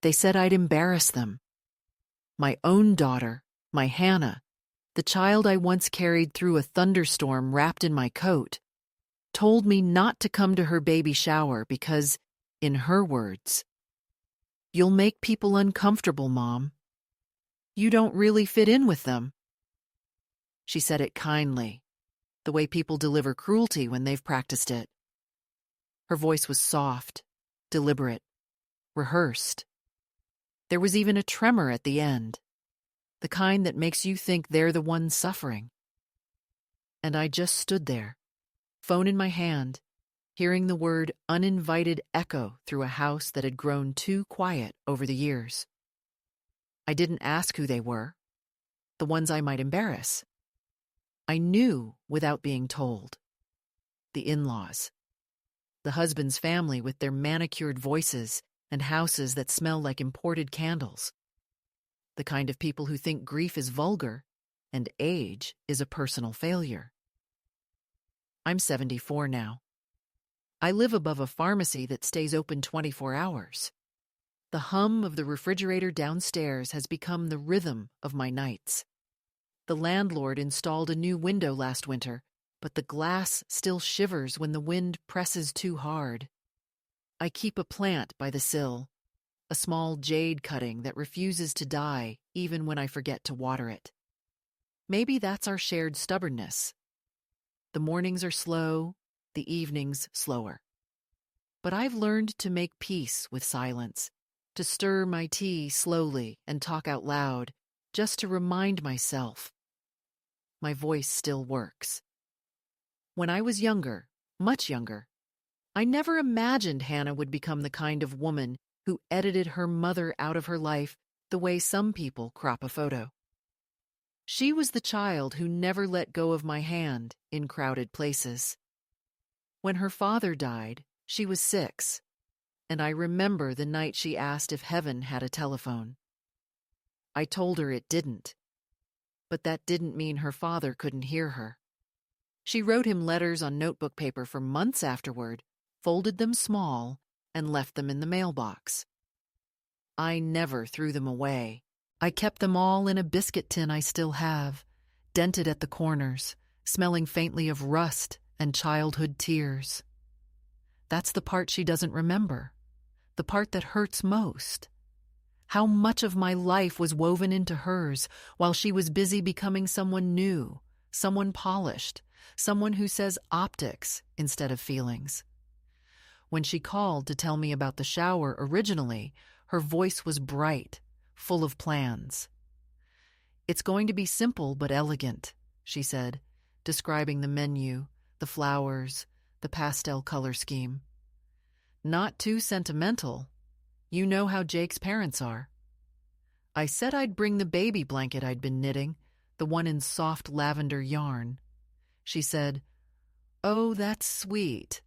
They said I'd embarrass them. My own daughter, my Hannah, the child I once carried through a thunderstorm wrapped in my coat, told me not to come to her baby shower because, in her words, "You'll make people uncomfortable, Mom. You don't really fit in with them." She said it kindly, the way people deliver cruelty when they've practiced it. Her voice was soft, deliberate, rehearsed. There was even a tremor at the end, the kind that makes you think they're the ones suffering. And I just stood there, phone in my hand, hearing the word uninvited echo through a house that had grown too quiet over the years. I didn't ask who they were, the ones I might embarrass. I knew without being told. The in-laws. The husband's family with their manicured voices and houses that smell like imported candles. The kind of people who think grief is vulgar and age is a personal failure. I'm 74 now. I live above a pharmacy that stays open 24 hours. The hum of the refrigerator downstairs has become the rhythm of my nights. The landlord installed a new window last winter, but the glass still shivers when the wind presses too hard. I keep a plant by the sill, a small jade cutting that refuses to die even when I forget to water it. Maybe that's our shared stubbornness. The mornings are slow, the evenings slower. But I've learned to make peace with silence, to stir my tea slowly and talk out loud, just to remind myself. My voice still works. When I was younger, much younger, I never imagined Hannah would become the kind of woman who edited her mother out of her life the way some people crop a photo. She was the child who never let go of my hand in crowded places. When her father died, she was 6, and I remember the night she asked if heaven had a telephone. I told her it didn't, but that didn't mean her father couldn't hear her. She wrote him letters on notebook paper for months afterward, folded them small, and left them in the mailbox. I never threw them away. I kept them all in a biscuit tin I still have, dented at the corners, smelling faintly of rust and childhood tears. That's the part she doesn't remember, the part that hurts most. How much of my life was woven into hers while she was busy becoming someone new, someone polished, someone who says optics instead of feelings. When she called to tell me about the shower originally, her voice was bright, full of plans. "It's going to be simple but elegant," she said, describing the menu, the flowers, the pastel color scheme. "Not too sentimental. You know how Jake's parents are." I said I'd bring the baby blanket I'd been knitting, the one in soft lavender yarn. She said, "Oh, that's sweet,"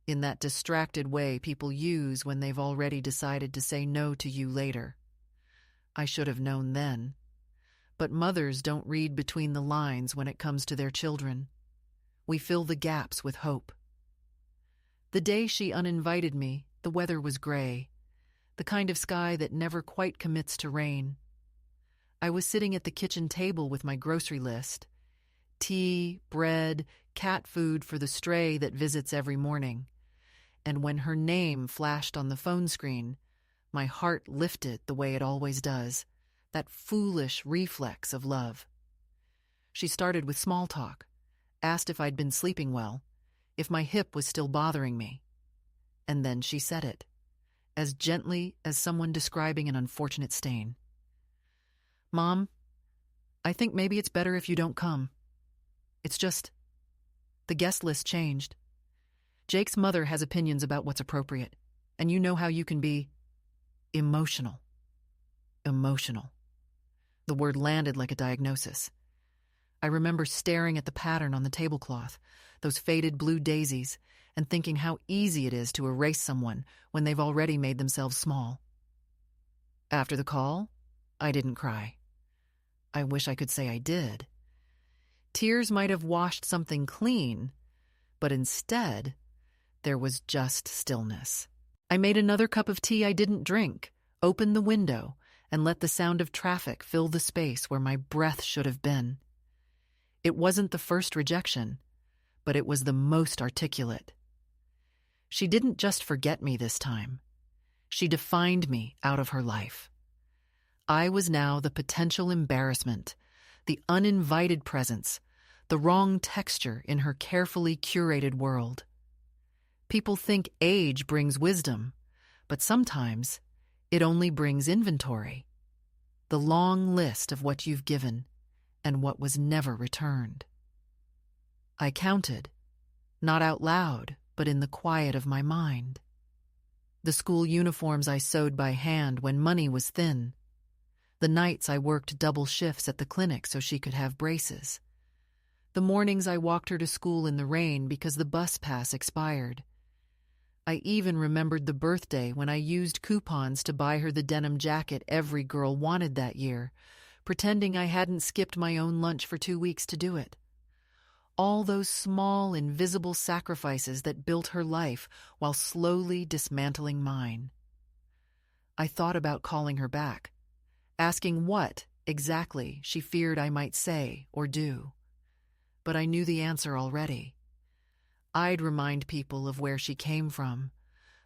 in that distracted way people use when they've already decided to say no to you later. I should have known then. But mothers don't read between the lines when it comes to their children. We fill the gaps with hope. The day she uninvited me, the weather was gray, the kind of sky that never quite commits to rain. I was sitting at the kitchen table with my grocery list. Tea, bread, cat food for the stray that visits every morning. And when her name flashed on the phone screen, my heart lifted the way it always does, that foolish reflex of love. She started with small talk, asked if I'd been sleeping well, if my hip was still bothering me. And then she said it, as gently as someone describing an unfortunate stain. "Mom, I think maybe it's better if you don't come. It's just, the guest list changed. Jake's mother has opinions about what's appropriate, and you know how you can be emotional." Emotional. The word landed like a diagnosis. I remember staring at the pattern on the tablecloth, those faded blue daisies, and thinking how easy it is to erase someone when they've already made themselves small. After the call, I didn't cry. I wish I could say I did. Tears might have washed something clean, but instead, there was just stillness. I made another cup of tea I didn't drink, opened the window, and let the sound of traffic fill the space where my breath should have been. It wasn't the first rejection, but it was the most articulate. She didn't just forget me this time. She defined me out of her life. I was now the potential embarrassment, the uninvited presence, the wrong texture in her carefully curated world. People think age brings wisdom, but sometimes it only brings inventory. The long list of what you've given and what was never returned. I counted, not out loud, but in the quiet of my mind. The school uniforms I sewed by hand when money was thin. The nights I worked double shifts at the clinic so she could have braces. The mornings I walked her to school in the rain because the bus pass expired. I even remembered the birthday when I used coupons to buy her the denim jacket every girl wanted that year, pretending I hadn't skipped my own lunch for 2 weeks to do it. All those small, invisible sacrifices that built her life while slowly dismantling mine. I thought about calling her back, asking what, exactly, she feared I might say or do. But I knew the answer already. I'd remind people of where she came from,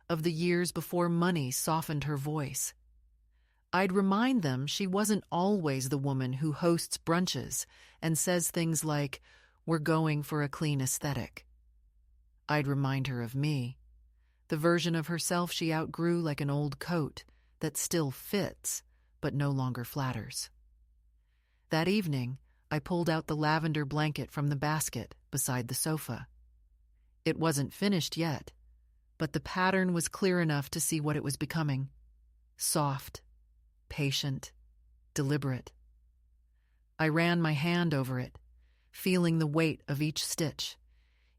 of the years before money softened her voice. I'd remind them she wasn't always the woman who hosts brunches and says things like, "We're going for a clean aesthetic." I'd remind her of me, the version of herself she outgrew like an old coat that still fits but no longer flatters. That evening, I pulled out the lavender blanket from the basket beside the sofa. It wasn't finished yet, but the pattern was clear enough to see what it was becoming. Soft, patient, deliberate. I ran my hand over it, feeling the weight of each stitch,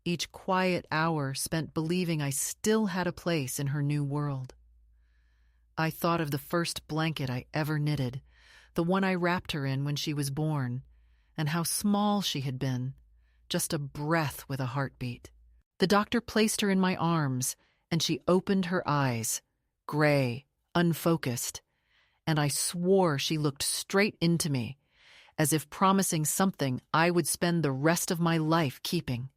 each quiet hour spent believing I still had a place in her new world. I thought of the first blanket I ever knitted, the one I wrapped her in when she was born, and how small she had been, just a breath with a heartbeat. The doctor placed her in my arms, and she opened her eyes, gray, unfocused, and I swore she looked straight into me, as if promising something I would spend the rest of my life keeping.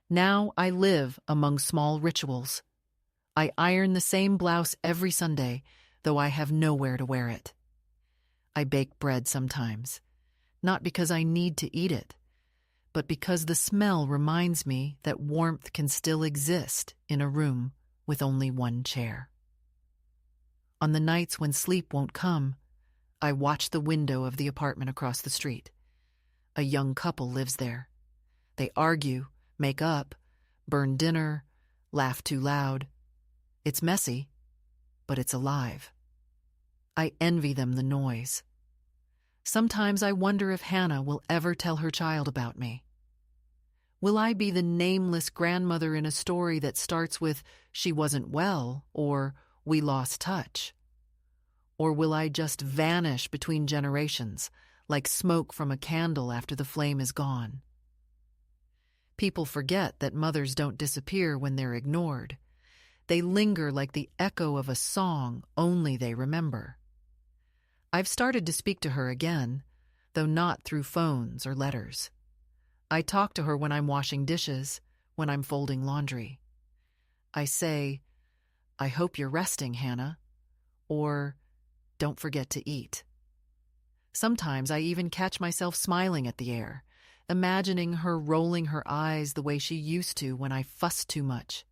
Now I live among small rituals. I iron the same blouse every Sunday, though I have nowhere to wear it. I bake bread sometimes, not because I need to eat it, but because the smell reminds me that warmth can still exist in a room with only one chair. On the nights when sleep won't come, I watch the window of the apartment across the street. A young couple lives there. They argue, make up, burn dinner, laugh too loud. It's messy, but it's alive. I envy them the noise. Sometimes I wonder if Hannah will ever tell her child about me. Will I be the nameless grandmother in a story that starts with, "She wasn't well," or "We lost touch"? Or will I just vanish between generations, like smoke from a candle after the flame is gone? People forget that mothers don't disappear when they're ignored. They linger like the echo of a song only they remember. I've started to speak to her again, though not through phones or letters. I talk to her when I'm washing dishes, when I'm folding laundry. I say, "I hope you're resting, Hannah," or "Don't forget to eat." Sometimes I even catch myself smiling at the air, imagining her rolling her eyes the way she used to when I fussed too much.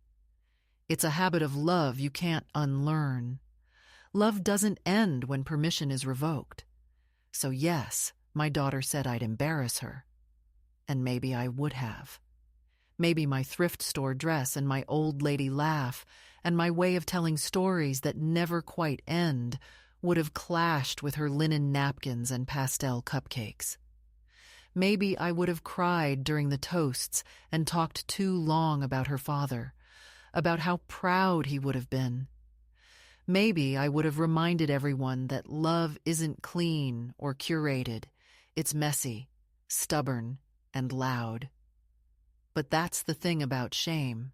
It's a habit of love you can't unlearn. Love doesn't end when permission is revoked. So yes, my daughter said I'd embarrass her. And maybe I would have. Maybe my thrift store dress and my old lady laugh and my way of telling stories that never quite end would have clashed with her linen napkins and pastel cupcakes. Maybe I would have cried during the toasts and talked too long about her father, about how proud he would have been. Maybe I would have reminded everyone that love isn't clean or curated. It's messy, stubborn, and loud. But that's the thing about shame.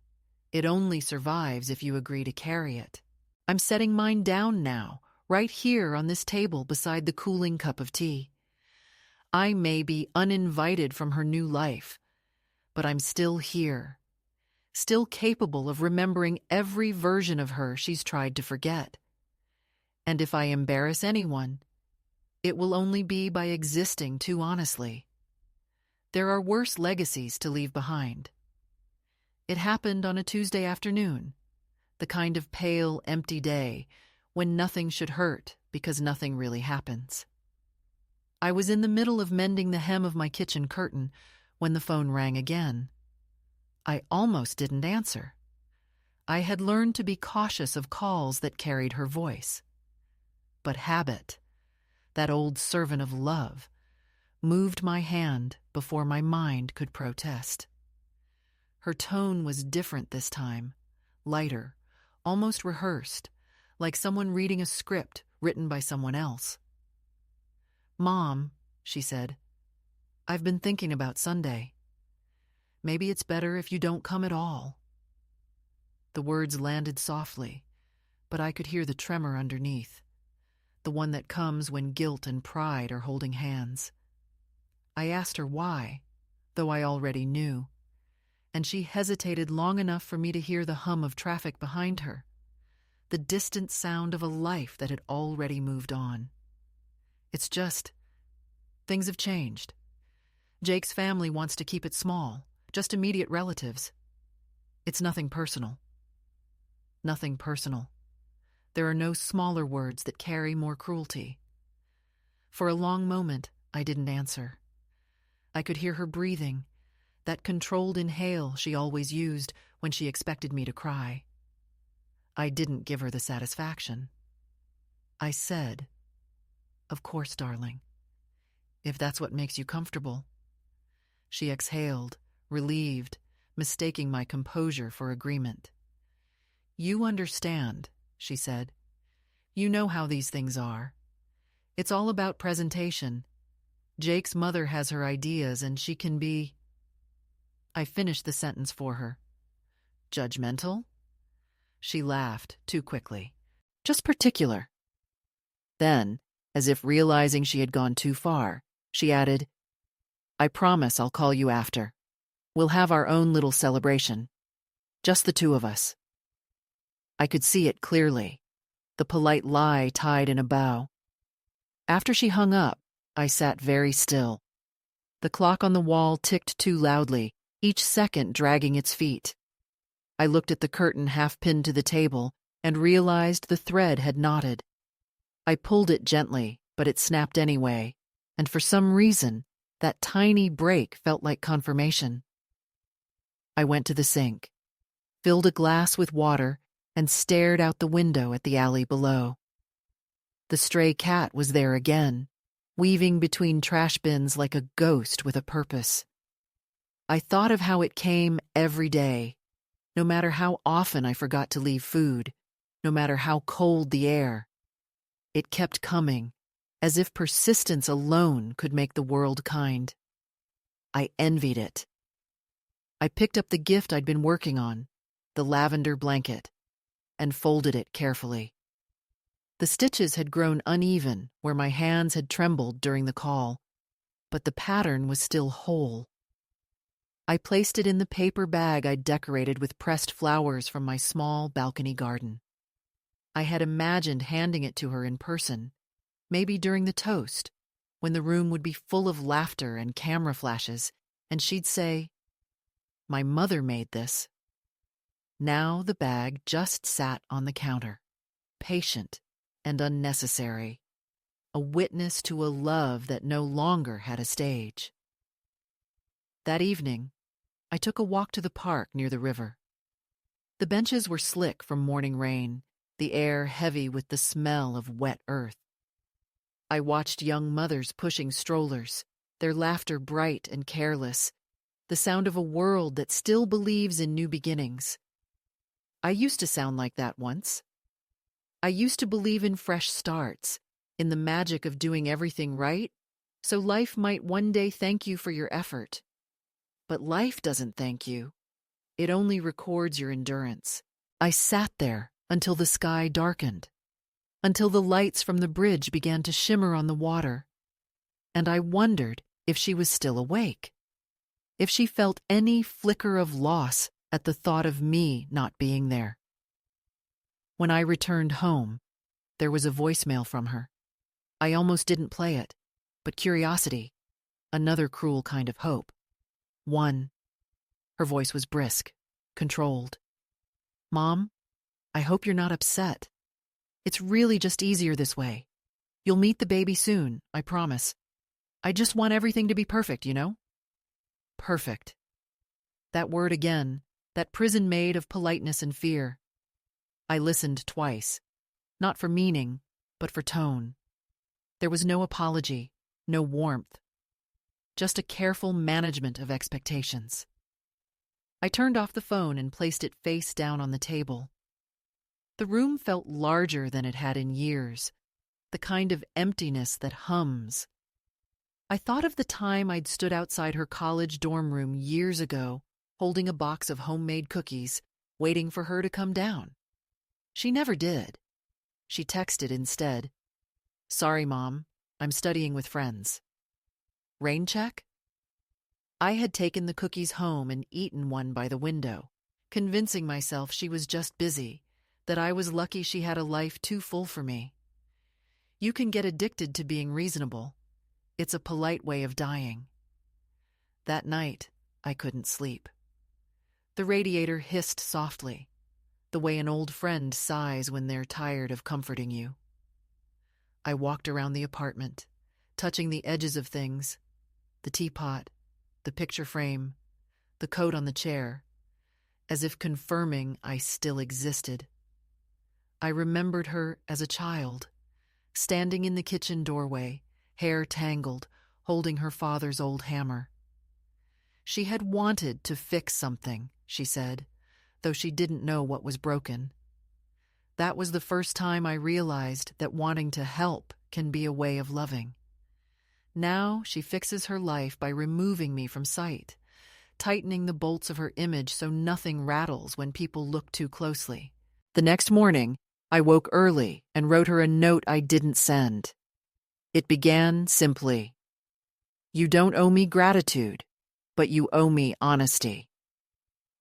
It only survives if you agree to carry it. I'm setting mine down now, right here on this table beside the cooling cup of tea. I may be uninvited from her new life, but I'm still here, still capable of remembering every version of her she's tried to forget. And if I embarrass anyone, it will only be by existing too honestly. There are worse legacies to leave behind. It happened on a Tuesday afternoon, the kind of pale, empty day when nothing should hurt because nothing really happens. I was in the middle of mending the hem of my kitchen curtain when the phone rang again. I almost didn't answer. I had learned to be cautious of calls that carried her voice. But habit, that old servant of love, moved my hand before my mind could protest. Her tone was different this time, lighter, almost rehearsed, like someone reading a script written by someone else. "Mom," she said, "I've been thinking about Sunday. Maybe it's better if you don't come at all." The words landed softly, but I could hear the tremor underneath, the one that comes when guilt and pride are holding hands. I asked her why, though I already knew, and she hesitated long enough for me to hear the hum of traffic behind her, the distant sound of a life that had already moved on. "It's just, things have changed. Jake's family wants to keep it small, just immediate relatives. It's nothing personal." Nothing personal. There are no smaller words that carry more cruelty. For a long moment, I didn't answer. I could hear her breathing, that controlled inhale she always used when she expected me to cry. I didn't give her the satisfaction. I said, "Of course, darling, if that's what makes you comfortable." She exhaled, relieved, mistaking my composure for agreement. "You understand," she said. "You know how these things are. It's all about presentation. Jake's mother has her ideas and she can be—" I finished the sentence for her. "Judgmental?" She laughed, too quickly. "Just particular." Then, as if realizing she had gone too far, she added, "I promise I'll call you after. We'll have our own little celebration. Just the two of us." I could see it clearly, the polite lie tied in a bow. After she hung up, I sat very still. The clock on the wall ticked too loudly, each second dragging its feet. I looked at the curtain half pinned to the table and realized the thread had knotted. I pulled it gently, but it snapped anyway, and for some reason, that tiny break felt like confirmation. I went to the sink, filled a glass with water, and stared out the window at the alley below. The stray cat was there again, weaving between trash bins like a ghost with a purpose. I thought of how it came every day, no matter how often I forgot to leave food, no matter how cold the air. It kept coming, as if persistence alone could make the world kind. I envied it. I picked up the gift I'd been working on, the lavender blanket, and folded it carefully. The stitches had grown uneven where my hands had trembled during the call, but the pattern was still whole. I placed it in the paper bag I'd decorated with pressed flowers from my small balcony garden. I had imagined handing it to her in person, maybe during the toast, when the room would be full of laughter and camera flashes, and she'd say, "My mother made this." Now the bag just sat on the counter, patient and unnecessary, a witness to a love that no longer had a stage. That evening, I took a walk to the park near the river. The benches were slick from morning rain, the air heavy with the smell of wet earth. I watched young mothers pushing strollers, their laughter bright and careless, the sound of a world that still believes in new beginnings. I used to sound like that once. I used to believe in fresh starts, in the magic of doing everything right, so life might one day thank you for your effort. But life doesn't thank you. It only records your endurance. I sat there until the sky darkened, until the lights from the bridge began to shimmer on the water, and I wondered if she was still awake, if she felt any flicker of loss at the thought of me not being there. When I returned home, there was a voicemail from her. I almost didn't play it, but curiosity, another cruel kind of hope, won. Her voice was brisk, controlled. "Mom, I hope you're not upset. It's really just easier this way. You'll meet the baby soon, I promise. I just want everything to be perfect, you know?" Perfect. That word again, that prison made of politeness and fear. I listened twice, not for meaning, but for tone. There was no apology, no warmth, just a careful management of expectations. I turned off the phone and placed it face down on the table. The room felt larger than it had in years, the kind of emptiness that hums. I thought of the time I'd stood outside her college dorm room years ago, holding a box of homemade cookies, waiting for her to come down. She never did. She texted instead, "Sorry, Mom, I'm studying with friends." Rain check? I had taken the cookies home and eaten one by the window, convincing myself she was just busy, that I was lucky she had a life too full for me. You can get addicted to being reasonable. It's a polite way of dying. That night, I couldn't sleep. The radiator hissed softly, the way an old friend sighs when they're tired of comforting you. I walked around the apartment, touching the edges of things, the teapot, the picture frame, the coat on the chair, as if confirming I still existed. I remembered her as a child, standing in the kitchen doorway, hair tangled, holding her father's old hammer. She had wanted to fix something, she said, though she didn't know what was broken. That was the first time I realized that wanting to help can be a way of loving. Now she fixes her life by removing me from sight, tightening the bolts of her image so nothing rattles when people look too closely. The next morning, I woke early and wrote her a note I didn't send. It began simply, "You don't owe me gratitude, but you owe me honesty."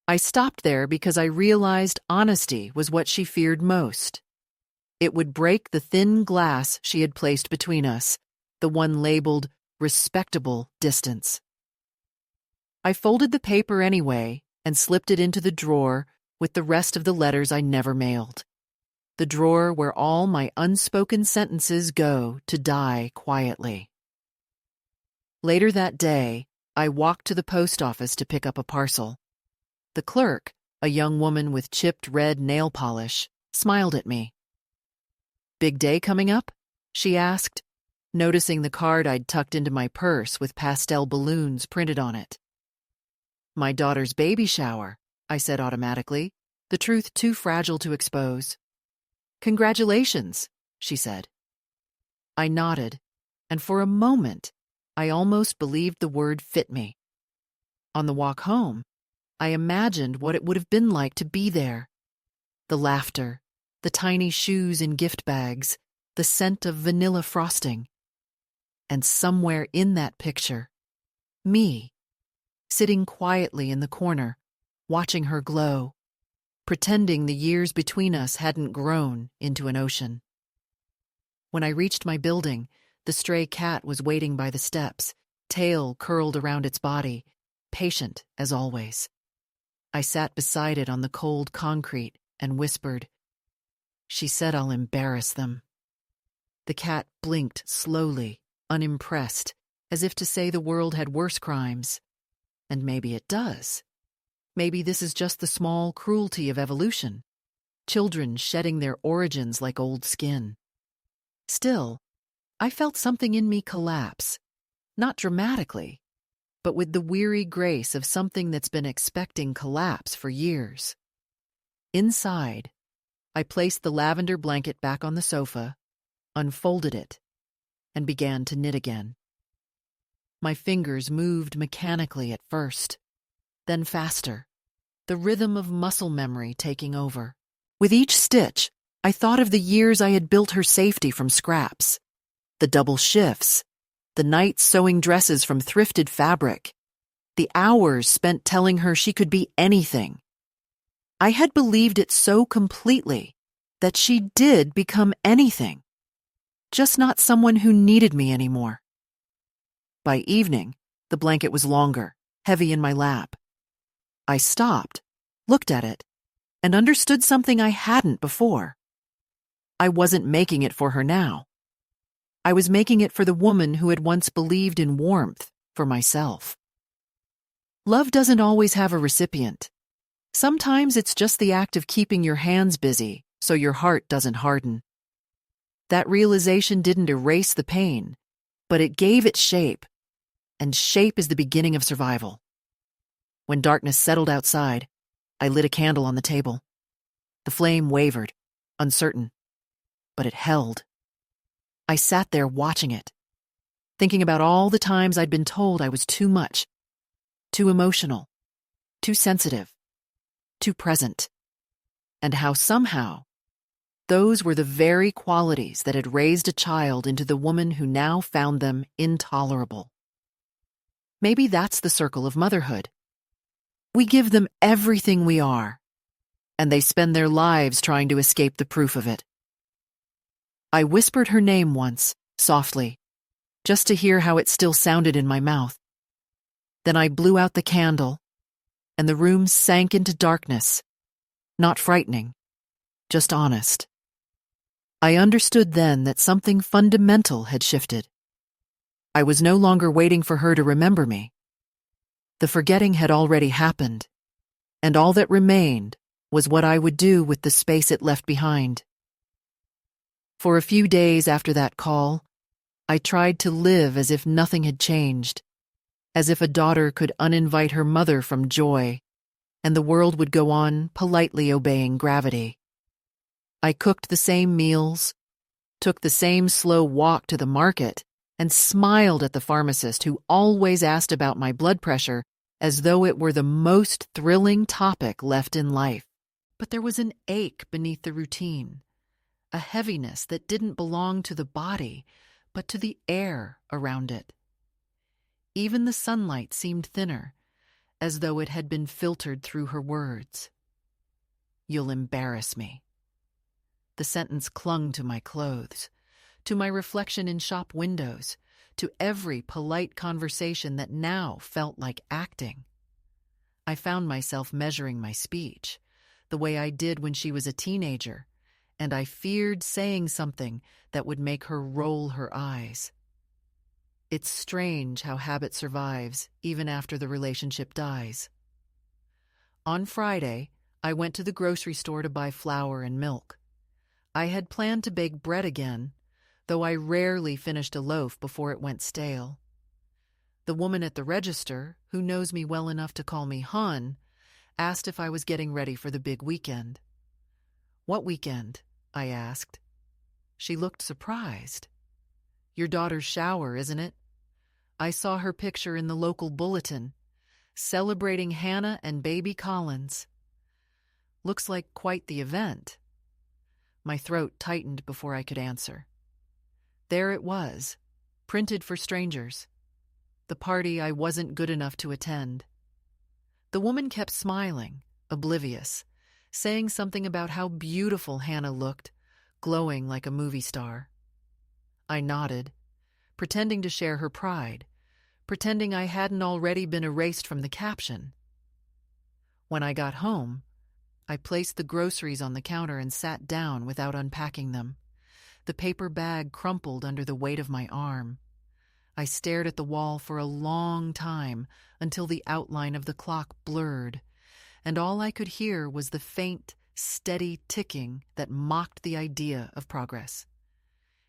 I stopped there because I realized honesty was what she feared most. It would break the thin glass she had placed between us, the one labeled respectable distance. I folded the paper anyway and slipped it into the drawer with the rest of the letters I never mailed. The drawer where all my unspoken sentences go to die quietly. Later that day, I walked to the post office to pick up a parcel. The clerk, a young woman with chipped red nail polish, smiled at me. "Big day coming up?" she asked, noticing the card I'd tucked into my purse with pastel balloons printed on it. "My daughter's baby shower," I said automatically, the truth too fragile to expose. "Congratulations," she said. I nodded, and for a moment, I almost believed the word fit me. On the walk home, I imagined what it would have been like to be there. The laughter, the tiny shoes in gift bags, the scent of vanilla frosting. And somewhere in that picture, me, sitting quietly in the corner, watching her glow, pretending the years between us hadn't grown into an ocean. When I reached my building, the stray cat was waiting by the steps, tail curled around its body, patient as always. I sat beside it on the cold concrete and whispered, "She said I'll embarrass them." The cat blinked slowly, unimpressed, as if to say the world had worse crimes. And maybe it does. Maybe this is just the small cruelty of evolution, children shedding their origins like old skin. Still, I felt something in me collapse, not dramatically, but with the weary grace of something that's been expecting collapse for years. Inside, I placed the lavender blanket back on the sofa, unfolded it, and began to knit again. My fingers moved mechanically at first, then faster, the rhythm of muscle memory taking over. With each stitch, I thought of the years I had built her safety from scraps, the double shifts, the nights sewing dresses from thrifted fabric, the hours spent telling her she could be anything. I had believed it so completely that she did become anything, just not someone who needed me anymore. By evening, the blanket was longer, heavy in my lap. I stopped, looked at it, and understood something I hadn't before. I wasn't making it for her now. I was making it for the woman who had once believed in warmth for myself. Love doesn't always have a recipient. Sometimes it's just the act of keeping your hands busy so your heart doesn't harden. That realization didn't erase the pain, but it gave it shape, and shape is the beginning of survival. When darkness settled outside, I lit a candle on the table. The flame wavered, uncertain, but it held. I sat there watching it, thinking about all the times I'd been told I was too much, too emotional, too sensitive, too present, and how somehow those were the very qualities that had raised a child into the woman who now found them intolerable. Maybe that's the circle of motherhood. We give them everything we are, and they spend their lives trying to escape the proof of it. I whispered her name once, softly, just to hear how it still sounded in my mouth. Then I blew out the candle, and the room sank into darkness, not frightening, just honest. I understood then that something fundamental had shifted. I was no longer waiting for her to remember me. The forgetting had already happened, and all that remained was what I would do with the space it left behind. For a few days after that call, I tried to live as if nothing had changed, as if a daughter could uninvite her mother from joy, and the world would go on politely obeying gravity. I cooked the same meals, took the same slow walk to the market, and smiled at the pharmacist who always asked about my blood pressure as though it were the most thrilling topic left in life. But there was an ache beneath the routine, a heaviness that didn't belong to the body, but to the air around it. Even the sunlight seemed thinner, as though it had been filtered through her words. "You'll embarrass me." The sentence clung to my clothes, to my reflection in shop windows, to every polite conversation that now felt like acting. I found myself measuring my speech, the way I did when she was a teenager, and I feared saying something that would make her roll her eyes. It's strange how habit survives even after the relationship dies. On Friday, I went to the grocery store to buy flour and milk. I had planned to bake bread again, though I rarely finished a loaf before it went stale. The woman at the register, who knows me well enough to call me Hun, asked if I was getting ready for the big weekend. "What weekend?" I asked. She looked surprised. "Your daughter's shower, isn't it? I saw her picture in the local bulletin, celebrating Hannah and baby Collins. Looks like quite the event." My throat tightened before I could answer. There it was, printed for strangers. The party I wasn't good enough to attend. The woman kept smiling, oblivious, saying something about how beautiful Hannah looked, glowing like a movie star. I nodded, pretending to share her pride, pretending I hadn't already been erased from the caption. When I got home, I placed the groceries on the counter and sat down without unpacking them. The paper bag crumpled under the weight of my arm. I stared at the wall for a long time until the outline of the clock blurred, and all I could hear was the faint, steady ticking that mocked the idea of progress.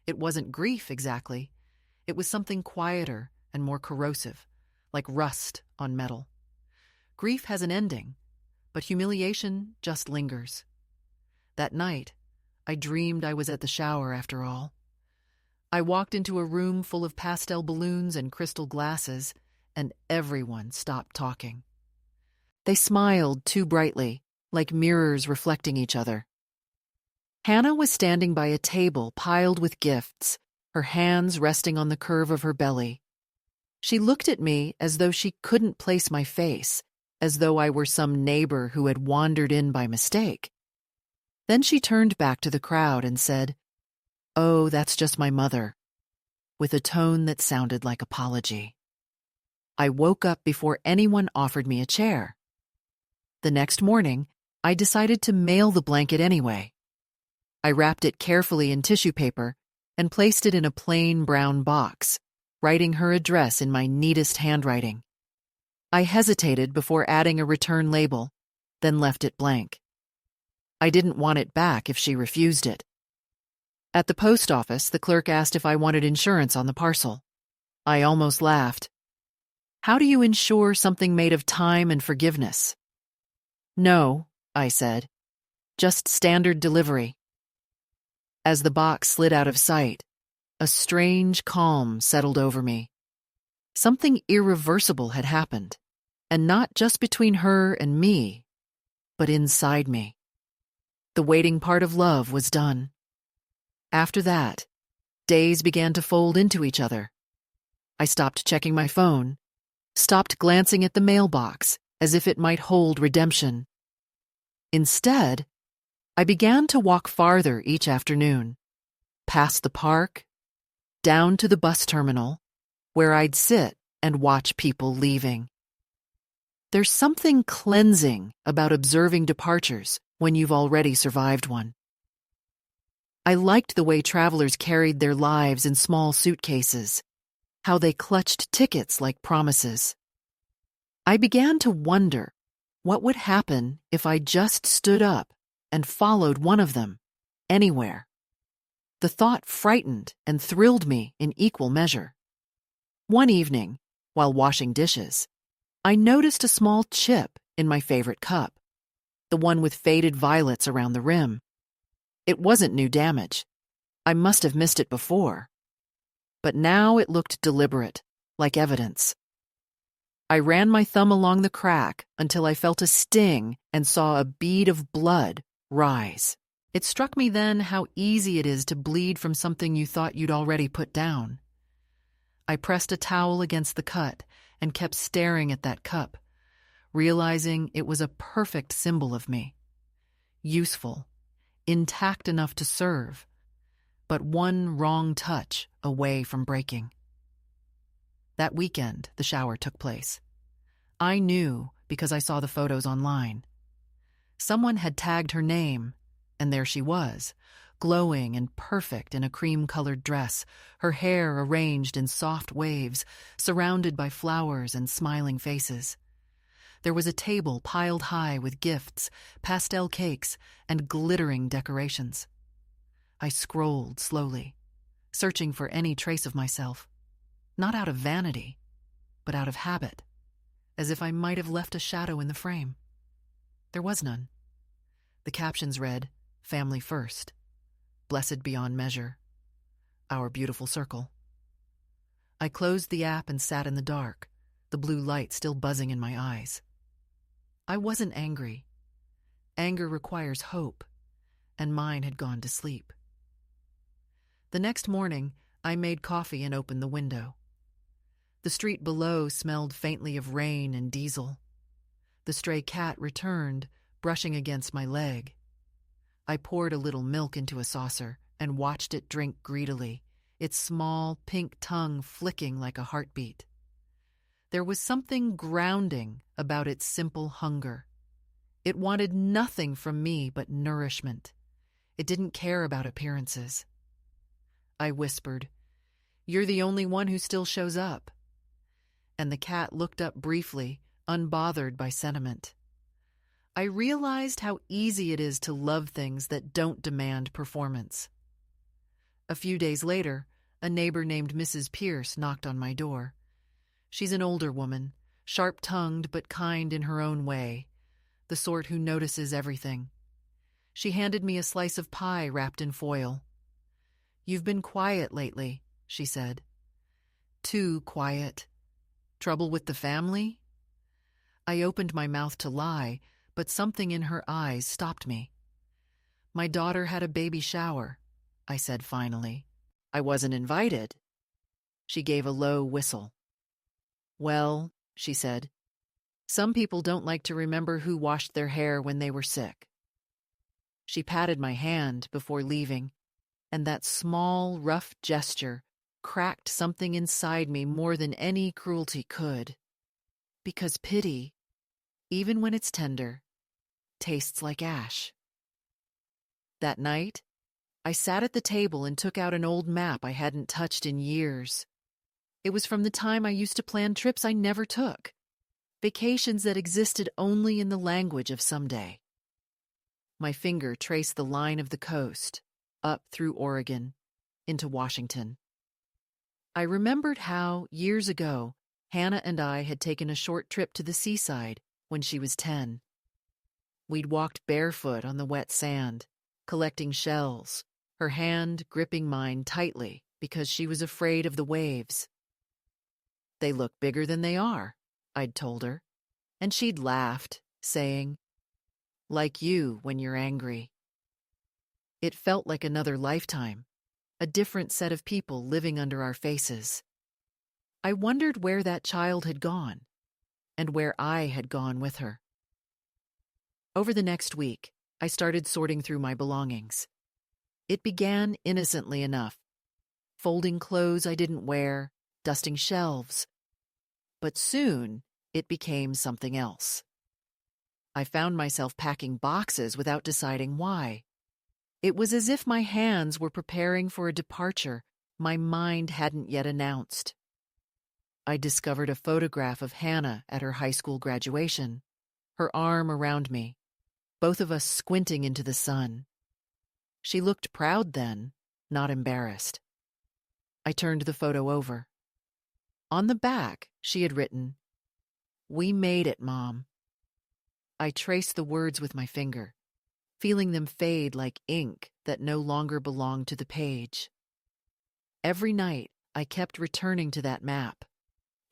It wasn't grief exactly. It was something quieter and more corrosive, like rust on metal. Grief has an ending, but humiliation just lingers. That night, I dreamed I was at the shower after all. I walked into a room full of pastel balloons and crystal glasses, and everyone stopped talking. They smiled too brightly, like mirrors reflecting each other. Hannah was standing by a table piled with gifts, her hands resting on the curve of her belly. She looked at me as though she couldn't place my face, as though I were some neighbor who had wandered in by mistake. Then she turned back to the crowd and said, "Oh, that's just my mother," with a tone that sounded like apology. I woke up before anyone offered me a chair. The next morning, I decided to mail the blanket anyway. I wrapped it carefully in tissue paper and placed it in a plain brown box, writing her address in my neatest handwriting. I hesitated before adding a return label, then left it blank. I didn't want it back if she refused it. At the post office, the clerk asked if I wanted insurance on the parcel. I almost laughed. How do you insure something made of time and forgiveness? No, I said. Just standard delivery. As the box slid out of sight, a strange calm settled over me. Something irreversible had happened, and not just between her and me, but inside me. The waiting part of love was done. After that, days began to fold into each other. I stopped checking my phone, stopped glancing at the mailbox as if it might hold redemption. Instead, I began to walk farther each afternoon, past the park, down to the bus terminal, where I'd sit and watch people leaving. There's something cleansing about observing departures when you've already survived one. I liked the way travelers carried their lives in small suitcases, how they clutched tickets like promises. I began to wonder what would happen if I just stood up and followed one of them, anywhere. The thought frightened and thrilled me in equal measure. One evening, while washing dishes, I noticed a small chip in my favorite cup, the one with faded violets around the rim. It wasn't new damage. I must have missed it before. But now it looked deliberate, like evidence. I ran my thumb along the crack until I felt a sting and saw a bead of blood rise. It struck me then how easy it is to bleed from something you thought you'd already put down. I pressed a towel against the cut and kept staring at that cup, realizing it was a perfect symbol of me. Useful, intact enough to serve, but one wrong touch away from breaking. That weekend, the shower took place. I knew because I saw the photos online. Someone had tagged her name, and there she was, glowing and perfect in a cream-colored dress, her hair arranged in soft waves, surrounded by flowers and smiling faces. There was a table piled high with gifts, pastel cakes, and glittering decorations. I scrolled slowly, searching for any trace of myself, not out of vanity, but out of habit, as if I might have left a shadow in the frame. There was none. The captions read, "Family first, blessed beyond measure, our beautiful circle." I closed the app and sat in the dark, the blue light still buzzing in my eyes. I wasn't angry. Anger requires hope, and mine had gone to sleep. The next morning, I made coffee and opened the window. The street below smelled faintly of rain and diesel. The stray cat returned, brushing against my leg. I poured a little milk into a saucer and watched it drink greedily, its small pink tongue flicking like a heartbeat. There was something grounding about its simple hunger. It wanted nothing from me but nourishment. It didn't care about appearances. I whispered, "You're the only one who still shows up." And the cat looked up briefly, unbothered by sentiment. I realized how easy it is to love things that don't demand performance. A few days later, a neighbor named Mrs. Pierce knocked on my door. She's an older woman, sharp-tongued but kind in her own way, the sort who notices everything. She handed me a slice of pie wrapped in foil. "You've been quiet lately," she said. "Too quiet. Trouble with the family?" I opened my mouth to lie, but something in her eyes stopped me. My daughter had a baby shower, I said finally. I wasn't invited. She gave a low whistle. Well, she said, some people don't like to remember who washed their hair when they were sick. She patted my hand before leaving, and that small, rough gesture cracked something inside me more than any cruelty could. Because pity, even when it's tender, tastes like ash. That night, I sat at the table and took out an old map I hadn't touched in years. It was from the time I used to plan trips I never took, vacations that existed only in the language of someday. My finger traced the line of the coast, up through Oregon, into Washington. I remembered how, years ago, Hannah and I had taken a short trip to the seaside when she was 10. We'd walked barefoot on the wet sand, collecting shells, her hand gripping mine tightly because she was afraid of the waves. They look bigger than they are, I'd told her, and she'd laughed, saying, like you when you're angry. It felt like another lifetime, a different set of people living under our faces. I wondered where that child had gone, and where I had gone with her. Over the next week, I started sorting through my belongings. It began innocently enough, folding clothes I didn't wear, dusting shelves. But soon, it became something else. I found myself packing boxes without deciding why. It was as if my hands were preparing for a departure my mind hadn't yet announced. I discovered a photograph of Hannah at her high school graduation, her arm around me, both of us squinting into the sun. She looked proud then, not embarrassed. I turned the photo over. On the back, she had written, "We made it, Mom." I traced the words with my finger, feeling them fade like ink that no longer belonged to the page. Every night, I kept returning to that map,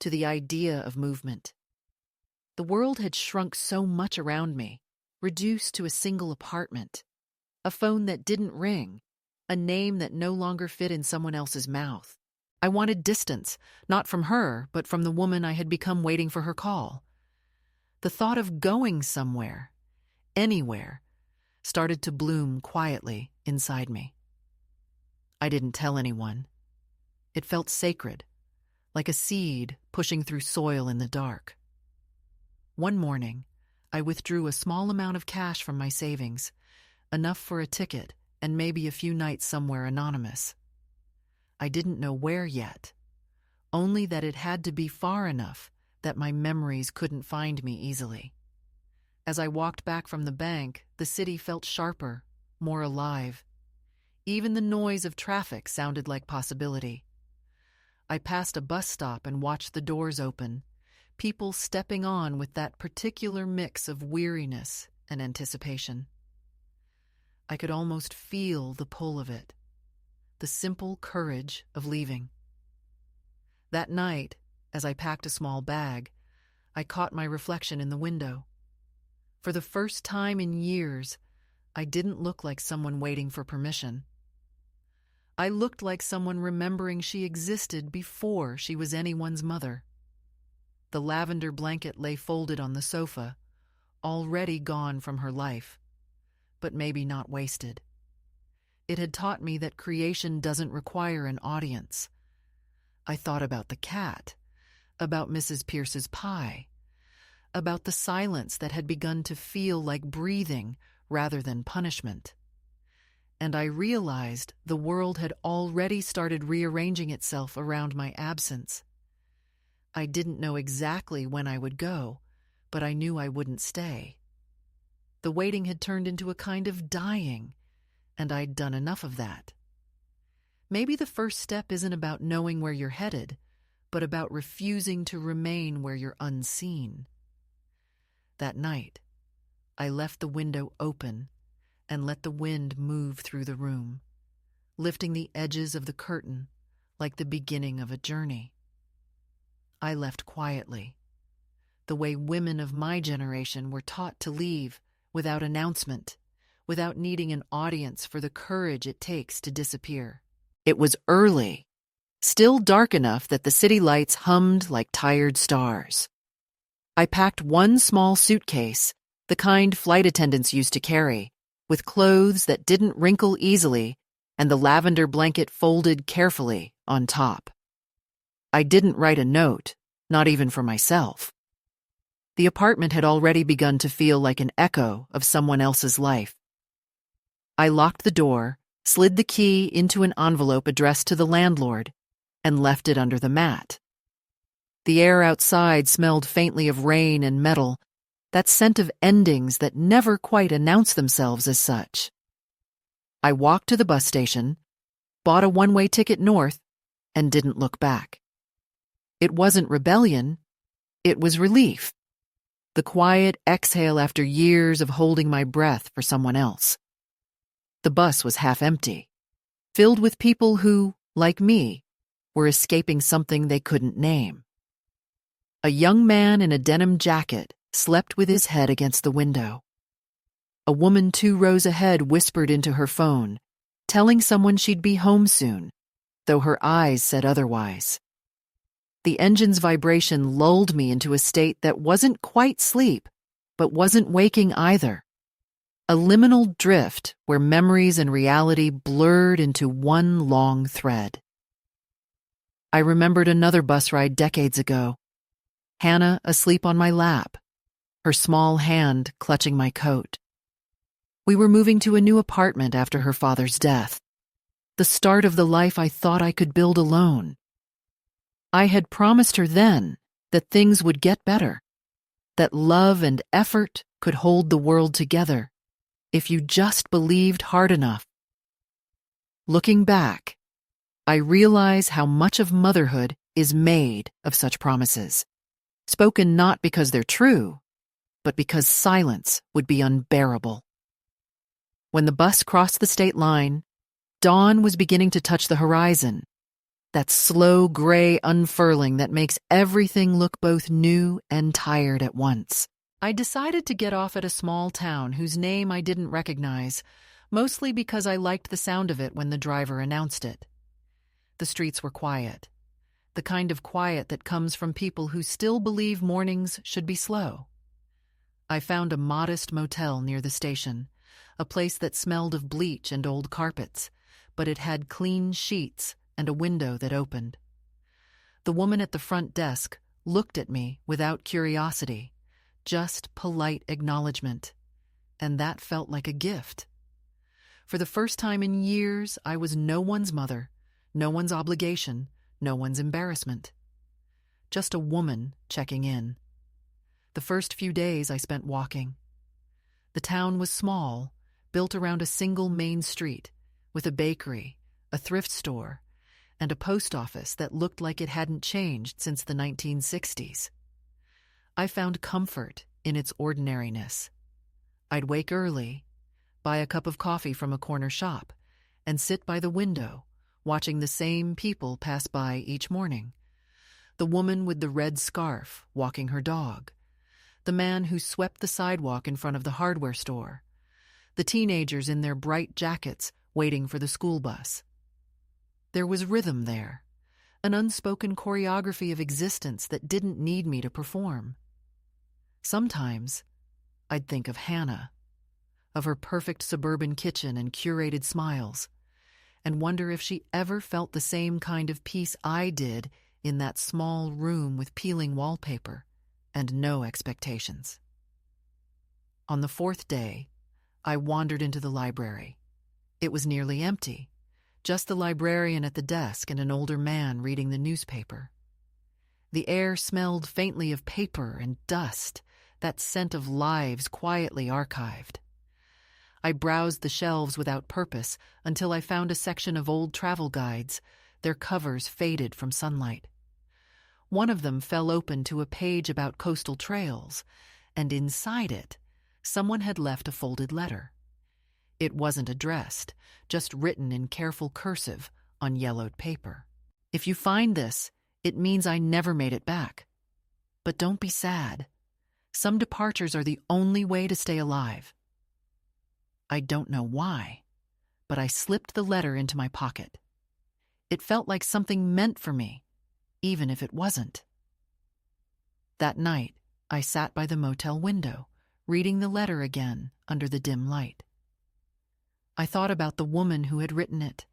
to the idea of movement. The world had shrunk so much around me, reduced to a single apartment, a phone that didn't ring, a name that no longer fit in someone else's mouth. I wanted distance, not from her, but from the woman I had become waiting for her call. The thought of going somewhere, anywhere, started to bloom quietly inside me. I didn't tell anyone. It felt sacred, like a seed pushing through soil in the dark. One morning, I withdrew a small amount of cash from my savings, enough for a ticket and maybe a few nights somewhere anonymous. I didn't know where yet, only that it had to be far enough that my memories couldn't find me easily. As I walked back from the bank, the city felt sharper, more alive. Even the noise of traffic sounded like possibility. I passed a bus stop and watched the doors open, people stepping on with that particular mix of weariness and anticipation. I could almost feel the pull of it, the simple courage of leaving. That night, as I packed a small bag, I caught my reflection in the window. For the first time in years, I didn't look like someone waiting for permission. I looked like someone remembering she existed before she was anyone's mother. The lavender blanket lay folded on the sofa, already gone from her life, but maybe not wasted. It had taught me that creation doesn't require an audience. I thought about the cat, about Mrs. Pierce's pie, about the silence that had begun to feel like breathing rather than punishment. And I realized the world had already started rearranging itself around my absence. I didn't know exactly when I would go, but I knew I wouldn't stay. The waiting had turned into a kind of dying, and I'd done enough of that. Maybe the first step isn't about knowing where you're headed, but about refusing to remain where you're unseen. That night, I left the window open and let the wind move through the room, lifting the edges of the curtain like the beginning of a journey. I left quietly, the way women of my generation were taught to leave, without announcement, without needing an audience for the courage it takes to disappear. It was early, still dark enough that the city lights hummed like tired stars. I packed one small suitcase, the kind flight attendants used to carry, with clothes that didn't wrinkle easily and the lavender blanket folded carefully on top. I didn't write a note, not even for myself. The apartment had already begun to feel like an echo of someone else's life. I locked the door, slid the key into an envelope addressed to the landlord, and left it under the mat. The air outside smelled faintly of rain and metal, that scent of endings that never quite announce themselves as such. I walked to the bus station, bought a one-way ticket north, and didn't look back. It wasn't rebellion, it was relief. The quiet exhale after years of holding my breath for someone else. The bus was half empty, filled with people who, like me, were escaping something they couldn't name. A young man in a denim jacket slept with his head against the window. A woman 2 rows ahead whispered into her phone, telling someone she'd be home soon, though her eyes said otherwise. The engine's vibration lulled me into a state that wasn't quite sleep, but wasn't waking either. A liminal drift where memories and reality blurred into one long thread. I remembered another bus ride decades ago. Hannah asleep on my lap, her small hand clutching my coat. We were moving to a new apartment after her father's death, the start of the life I thought I could build alone. I had promised her then that things would get better, that love and effort could hold the world together if you just believed hard enough. Looking back, I realize how much of motherhood is made of such promises, spoken not because they're true, but because silence would be unbearable. When the bus crossed the state line, dawn was beginning to touch the horizon, that slow gray unfurling that makes everything look both new and tired at once. I decided to get off at a small town whose name I didn't recognize, mostly because I liked the sound of it when the driver announced it. The streets were quiet, the kind of quiet that comes from people who still believe mornings should be slow. I found a modest motel near the station, a place that smelled of bleach and old carpets, but it had clean sheets and a window that opened. The woman at the front desk looked at me without curiosity, just polite acknowledgement, and that felt like a gift. For the first time in years, I was no one's mother, no one's obligation, no one's embarrassment. Just a woman checking in. The first few days I spent walking. The town was small, built around a single main street, with a bakery, a thrift store, and a post office that looked like it hadn't changed since the 1960s. I found comfort in its ordinariness. I'd wake early, buy a cup of coffee from a corner shop, and sit by the window, watching the same people pass by each morning. The woman with the red scarf walking her dog, the man who swept the sidewalk in front of the hardware store, the teenagers in their bright jackets waiting for the school bus. There was rhythm there, an unspoken choreography of existence that didn't need me to perform. Sometimes I'd think of Hannah, of her perfect suburban kitchen and curated smiles, and wonder if she ever felt the same kind of peace I did in that small room with peeling wallpaper and no expectations. On the 4th day, I wandered into the library. It was nearly empty, just the librarian at the desk and an older man reading the newspaper. The air smelled faintly of paper and dust, that scent of lives quietly archived. I browsed the shelves without purpose until I found a section of old travel guides, their covers faded from sunlight. One of them fell open to a page about coastal trails, and inside it, someone had left a folded letter. It wasn't addressed, just written in careful cursive on yellowed paper. If you find this, it means I never made it back. But don't be sad. Some departures are the only way to stay alive. I don't know why, but I slipped the letter into my pocket. It felt like something meant for me, even if it wasn't. That night, I sat by the motel window, reading the letter again under the dim light. I thought about the woman who had written it,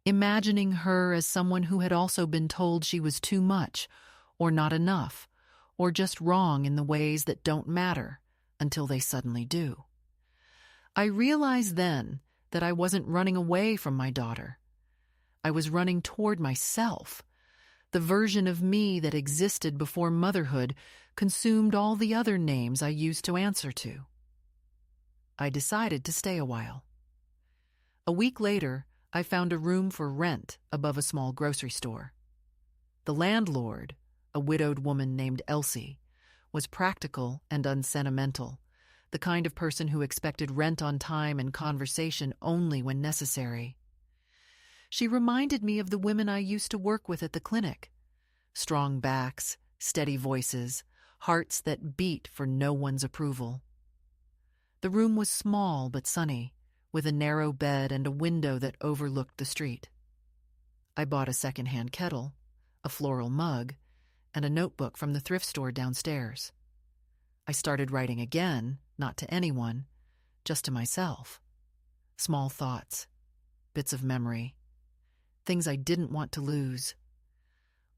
imagining her as someone who had also been told she was too much, or not enough, or just wrong in the ways that don't matter until they suddenly do. I realized then that I wasn't running away from my daughter. I was running toward myself, the version of me that existed before motherhood consumed all the other names I used to answer to. I decided to stay a while. A week later, I found a room for rent above a small grocery store. The landlord, a widowed woman named Elsie, was practical and unsentimental, the kind of person who expected rent on time and conversation only when necessary. She reminded me of the women I used to work with at the clinic. Strong backs, steady voices, hearts that beat for no one's approval. The room was small but sunny, with a narrow bed and a window that overlooked the street. I bought a secondhand kettle, a floral mug, and a notebook from the thrift store downstairs. I started writing again, not to anyone, just to myself. Small thoughts, bits of memory, things I didn't want to lose.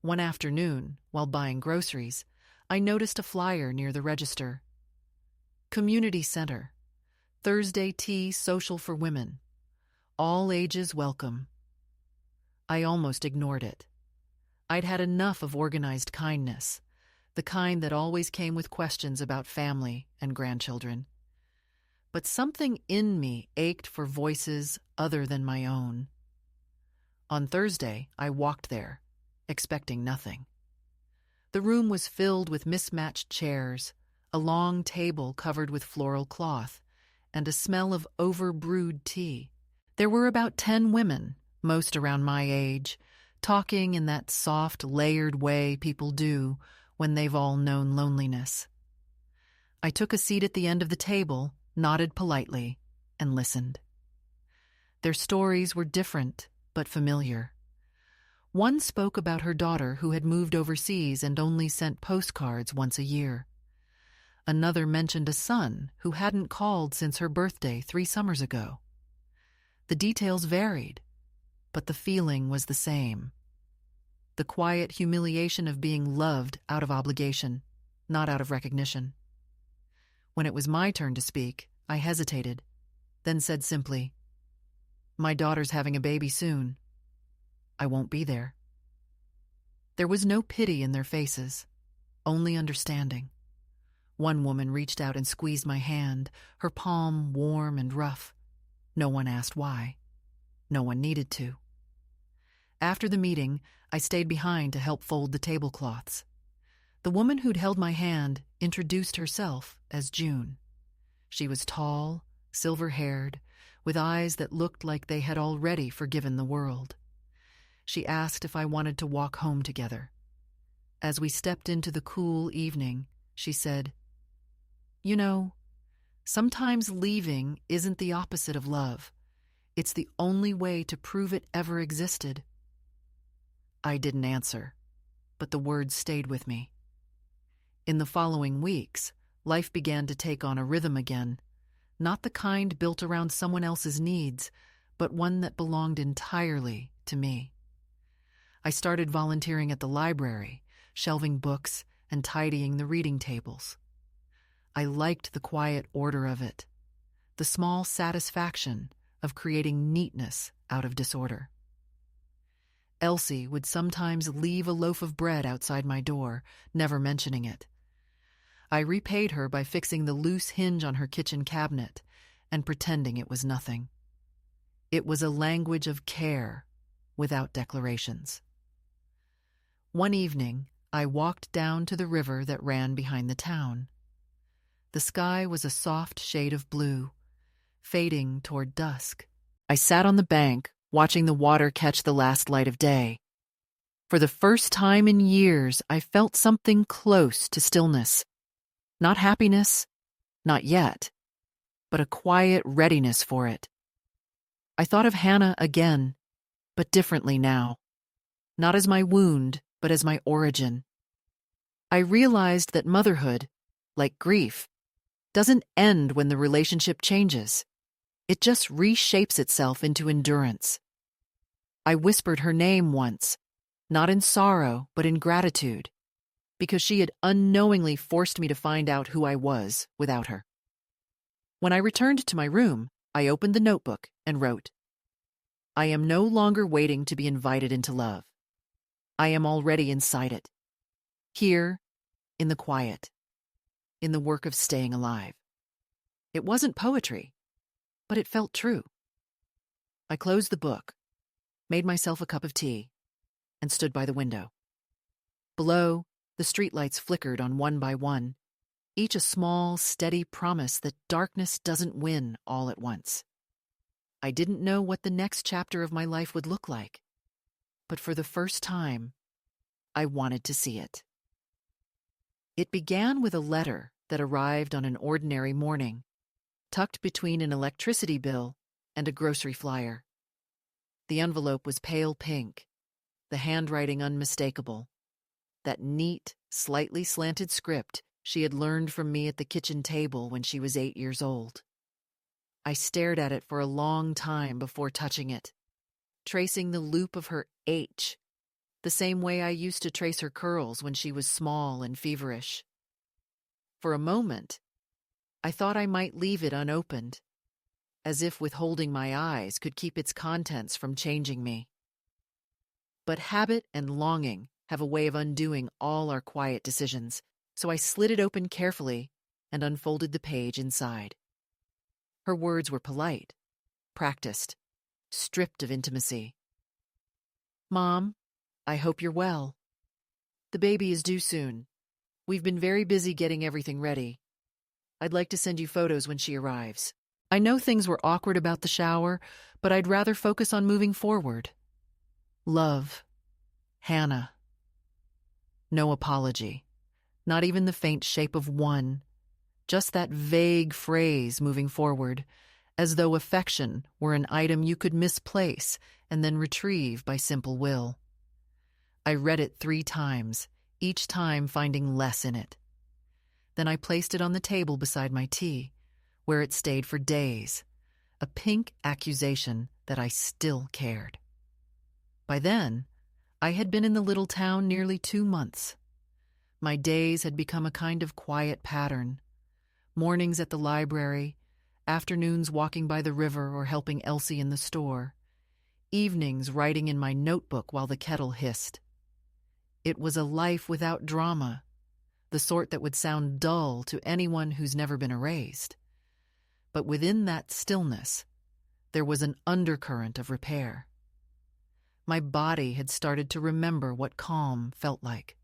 One afternoon, while buying groceries, I noticed a flyer near the register. Community Center. Thursday tea social for women. All ages welcome. I almost ignored it. I'd had enough of organized kindness, the kind that always came with questions about family and grandchildren. But something in me ached for voices other than my own. On Thursday, I walked there, expecting nothing. The room was filled with mismatched chairs, a long table covered with floral cloth, and a smell of over-brewed tea. There were about 10 women, most around my age, talking in that soft, layered way people do when they've all known loneliness. I took a seat at the end of the table, nodded politely, and listened. Their stories were different, but familiar. One spoke about her daughter who had moved overseas and only sent postcards once a year. Another mentioned a son who hadn't called since her birthday 3 summers ago. The details varied, but the feeling was the same. The quiet humiliation of being loved out of obligation, not out of recognition. When it was my turn to speak, I hesitated, then said simply, "My daughter's having a baby soon. I won't be there." There was no pity in their faces, only understanding. One woman reached out and squeezed my hand, her palm warm and rough. No one asked why. No one needed to. After the meeting, I stayed behind to help fold the tablecloths. The woman who'd held my hand introduced herself as June. She was tall, silver-haired, with eyes that looked like they had already forgiven the world. She asked if I wanted to walk home together. As we stepped into the cool evening, she said, "You know, sometimes leaving isn't the opposite of love. It's the only way to prove it ever existed." I didn't answer, but the words stayed with me. In the following weeks, life began to take on a rhythm again, not the kind built around someone else's needs, but one that belonged entirely to me. I started volunteering at the library, shelving books and tidying the reading tables. I liked the quiet order of it, the small satisfaction of creating neatness out of disorder. Elsie would sometimes leave a loaf of bread outside my door, never mentioning it. I repaid her by fixing the loose hinge on her kitchen cabinet and pretending it was nothing. It was a language of care, without declarations. One evening, I walked down to the river that ran behind the town. The sky was a soft shade of blue, fading toward dusk. I sat on the bank, watching the water catch the last light of day. For the first time in years, I felt something close to stillness. Not happiness, not yet, but a quiet readiness for it. I thought of Hannah again, but differently now. Not as my wound, but as my origin. I realized that motherhood, like grief, doesn't end when the relationship changes. It just reshapes itself into endurance. I whispered her name once, not in sorrow, but in gratitude, because she had unknowingly forced me to find out who I was without her. When I returned to my room, I opened the notebook and wrote, "I am no longer waiting to be invited into love. I am already inside it. Here, in the quiet, in the work of staying alive." It wasn't poetry, but it felt true. I closed the book, made myself a cup of tea, and stood by the window. Below, the streetlights flickered on one by one, each a small, steady promise that darkness doesn't win all at once. I didn't know what the next chapter of my life would look like, but for the first time, I wanted to see it. It began with a letter that arrived on an ordinary morning, tucked between an electricity bill and a grocery flyer. The envelope was pale pink, the handwriting unmistakable, that neat, slightly slanted script she had learned from me at the kitchen table when she was 8 years old. I stared at it for a long time before touching it, tracing the loop of her H, the same way I used to trace her curls when she was small and feverish. For a moment, I thought I might leave it unopened, as if withholding my eyes could keep its contents from changing me. But habit and longing have a way of undoing all our quiet decisions, so I slid it open carefully and unfolded the page inside. Her words were polite, practiced, stripped of intimacy. "Mom, I hope you're well. The baby is due soon. We've been very busy getting everything ready. I'd like to send you photos when she arrives. I know things were awkward about the shower, but I'd rather focus on moving forward. Love, Hannah." No apology, not even the faint shape of one, just that vague phrase moving forward, as though affection were an item you could misplace and then retrieve by simple will. I read it 3 times, each time finding less in it. Then I placed it on the table beside my tea, where it stayed for days, a pink accusation that I still cared. By then, I had been in the little town nearly 2 months. My days had become a kind of quiet pattern. Mornings at the library, afternoons walking by the river or helping Elsie in the store, evenings writing in my notebook while the kettle hissed. It was a life without drama, the sort that would sound dull to anyone who's never been erased. But within that stillness, there was an undercurrent of repair. My body had started to remember what calm felt like.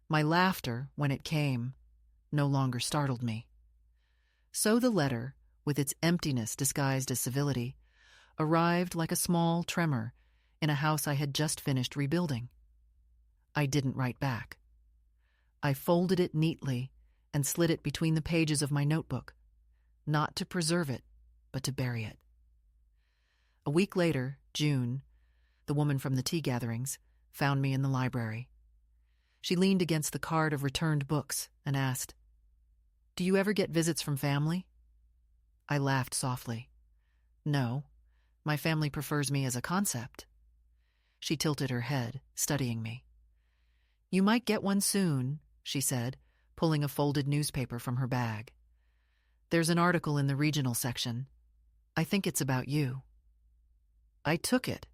My laughter, when it came, no longer startled me. So the letter, with its emptiness disguised as civility, arrived like a small tremor in a house I had just finished rebuilding. I didn't write back. I folded it neatly and slid it between the pages of my notebook, not to preserve it, but to bury it. A week later, June, the woman from the tea gatherings, found me in the library. She leaned against the cart of returned books and asked, "Do you ever get visits from family?" I laughed softly. "No, my family prefers me as a concept." She tilted her head, studying me. "You might get one soon," she said, pulling a folded newspaper from her bag. "There's an article in the regional section. I think it's about you." I took it,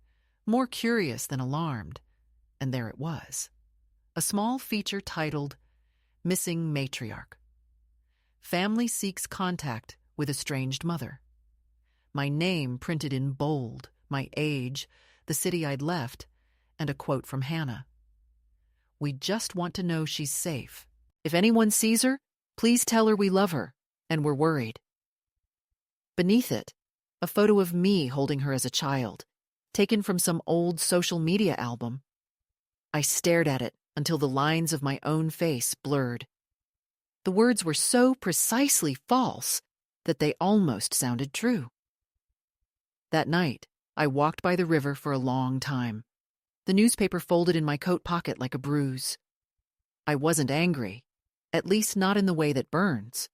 more curious than alarmed, and there it was. A small feature titled, "Missing Matriarch. Family seeks contact with estranged mother." My name printed in bold, my age, the city I'd left, and a quote from Hannah. "We just want to know she's safe. If anyone sees her, please tell her we love her, and we're worried." Beneath it, a photo of me holding her as a child, taken from some old social media album. I stared at it until the lines of my own face blurred. The words were so precisely false that they almost sounded true. That night, I walked by the river for a long time, the newspaper folded in my coat pocket like a bruise. I wasn't angry, at least not in the way that burns.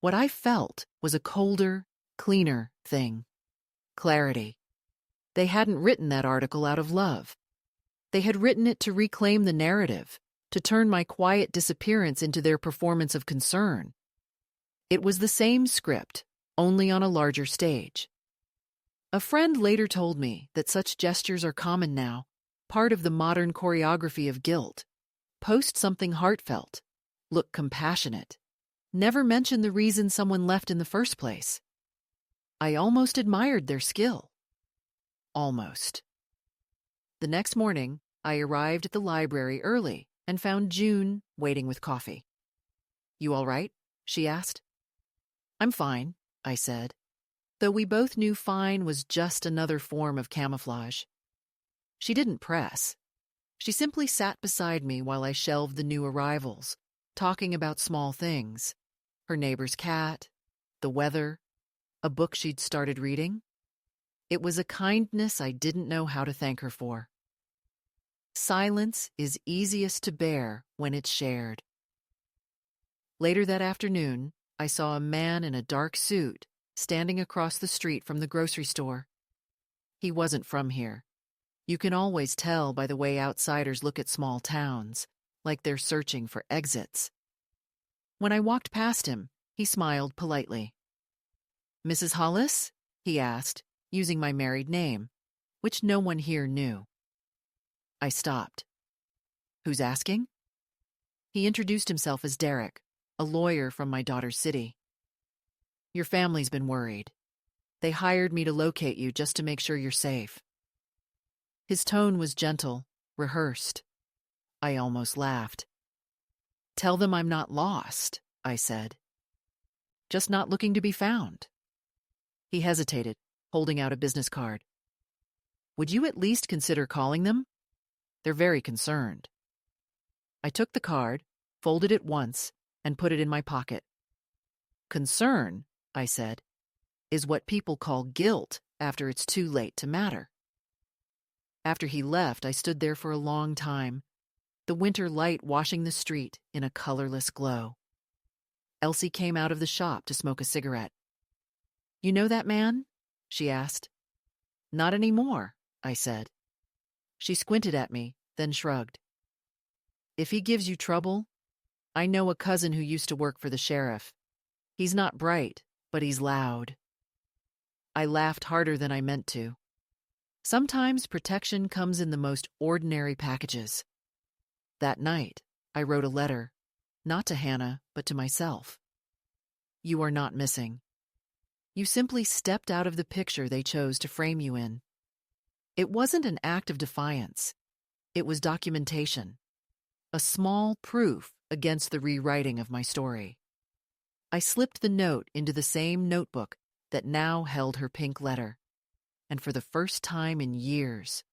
What I felt was a colder, cleaner thing. Clarity. They hadn't written that article out of love. They had written it to reclaim the narrative, to turn my quiet disappearance into their performance of concern. It was the same script, only on a larger stage. A friend later told me that such gestures are common now, part of the modern choreography of guilt. Post something heartfelt. Look compassionate. Never mention the reason someone left in the first place. I almost admired their skill. Almost. The next morning, I arrived at the library early and found June waiting with coffee. "You all right?" she asked. "I'm fine," I said, though we both knew fine was just another form of camouflage. She didn't press. She simply sat beside me while I shelved the new arrivals, talking about small things. Her neighbor's cat, the weather, a book she'd started reading. It was a kindness I didn't know how to thank her for. Silence is easiest to bear when it's shared. Later that afternoon, I saw a man in a dark suit standing across the street from the grocery store. He wasn't from here. You can always tell by the way outsiders look at small towns, like they're searching for exits. When I walked past him, he smiled politely. "Mrs. Hollis?" he asked, using my married name, which no one here knew. I stopped. "Who's asking?" He introduced himself as Derek, a lawyer from my daughter's city. "Your family's been worried. They hired me to locate you just to make sure you're safe." His tone was gentle, rehearsed. I almost laughed. "Tell them I'm not lost," I said. "Just not looking to be found." He hesitated, holding out a business card. "Would you at least consider calling them? They're very concerned." I took the card, folded it once, and put it in my pocket. "Concern," I said, "is what people call guilt after it's too late to matter." After he left, I stood there for a long time, the winter light washing the street in a colorless glow. Elsie came out of the shop to smoke a cigarette. "You know that man?" she asked. "Not anymore," I said. She squinted at me, then shrugged. "If he gives you trouble, I know a cousin who used to work for the sheriff. He's not bright, but he's loud." I laughed harder than I meant to. Sometimes protection comes in the most ordinary packages. That night, I wrote a letter, not to Hannah, but to myself. "You are not missing. You simply stepped out of the picture they chose to frame you in." It wasn't an act of defiance. It was documentation, a small proof against the rewriting of my story. I slipped the note into the same notebook that now held her pink letter, and for the first time in years,